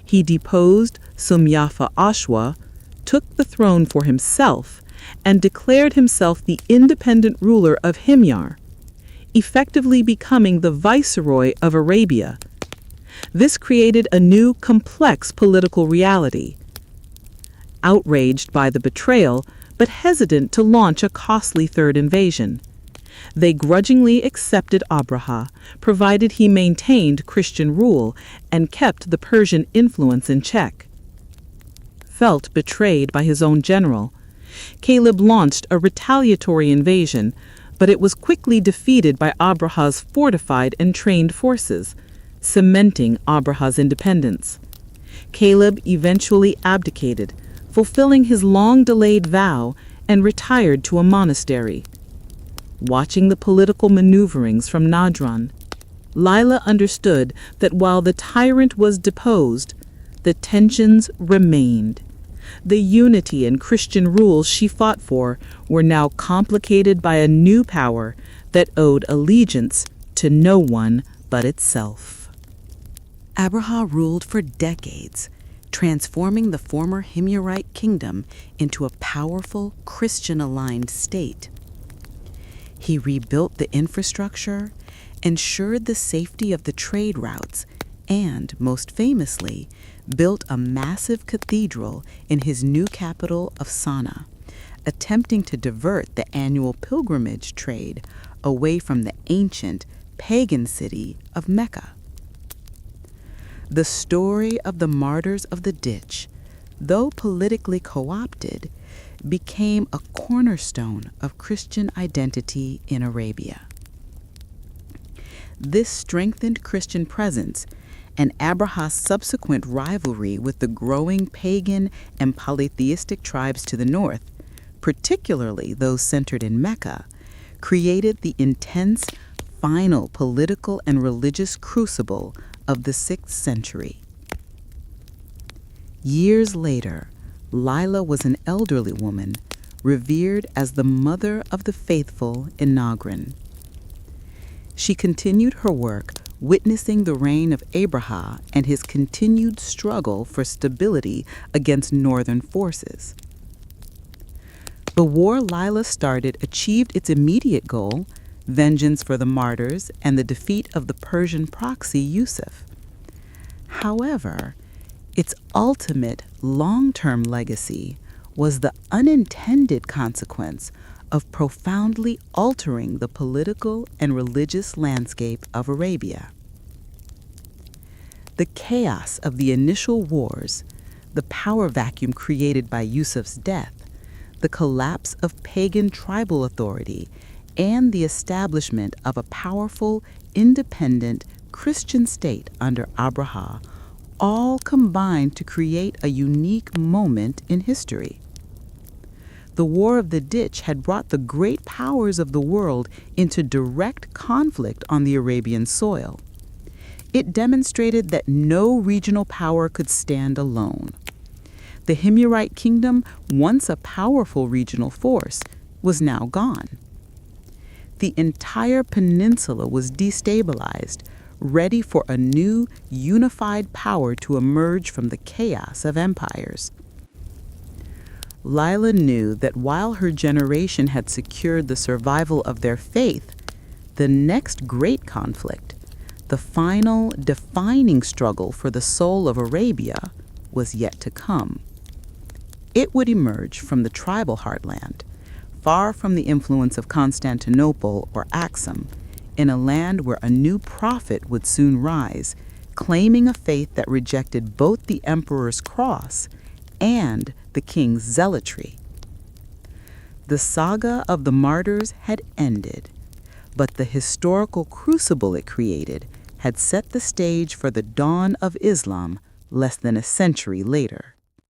Speaker 5: He deposed Sumyafa Ashwa, took the throne for himself, and declared himself the independent ruler of Himyar, effectively becoming the viceroy of Arabia. This created a new, complex political reality. Outraged by the betrayal, but hesitant to launch a costly third invasion, they grudgingly accepted Abraha, provided he maintained Christian rule and kept the Persian influence in check. Felt betrayed by his own general, Kaleb launched a retaliatory invasion, but it was quickly defeated by Abraha's fortified and trained forces, cementing Abraha's independence. Kaleb eventually abdicated, fulfilling his long-delayed vow, and retired to a monastery. Watching the political maneuverings from Najran, Laila understood that while the tyrant was deposed, the tensions remained. The unity and Christian rules she fought for were now complicated by a new power that owed allegiance to no one but itself.
Speaker 2: Abraha ruled for decades, transforming the former Himyarite Kingdom into a powerful Christian-aligned state. He rebuilt the infrastructure, ensured the safety of the trade routes, and, most famously, built a massive cathedral in his new capital of Sana'a, attempting to divert the annual pilgrimage trade away from the ancient pagan city of Mecca. The story of the martyrs of the ditch, though politically co-opted, became a cornerstone of Christian identity in Arabia. This strengthened Christian presence and Abraha's subsequent rivalry with the growing pagan and polytheistic tribes to the north, particularly those centered in Mecca, created the intense, final political and religious crucible of the 6th century. Years later, Laila was an elderly woman, revered as the mother of the faithful in Najran. She continued her work, witnessing the reign of Abraha and his continued struggle for stability against northern forces. The war Laila started achieved its immediate goal, vengeance for the martyrs and the defeat of the Persian proxy Yusuf. However, its ultimate long-term legacy was the unintended consequence of profoundly altering the political and religious landscape of Arabia. The chaos of the initial wars, the power vacuum created by Yusuf's death, the collapse of pagan tribal authority, and the establishment of a powerful, independent Christian state under Abraha all combined to create a unique moment in history. The War of the Ditch had brought the great powers of the world into direct conflict on the Arabian soil. It demonstrated that no regional power could stand alone. The Himyarite Kingdom, once a powerful regional force, was now gone. The entire peninsula was destabilized, ready for a new, unified power to emerge from the chaos of empires. Laila knew that while her generation had secured the survival of their faith, the next great conflict, the final, defining struggle for the soul of Arabia, was yet to come. It would emerge from the tribal heartland, far from the influence of Constantinople or Aksum, in a land where a new prophet would soon rise, claiming a faith that rejected both the emperor's cross and the king's zealotry. The saga of the martyrs had ended, but the historical crucible it created had set the stage for the dawn of Islam less than a century later.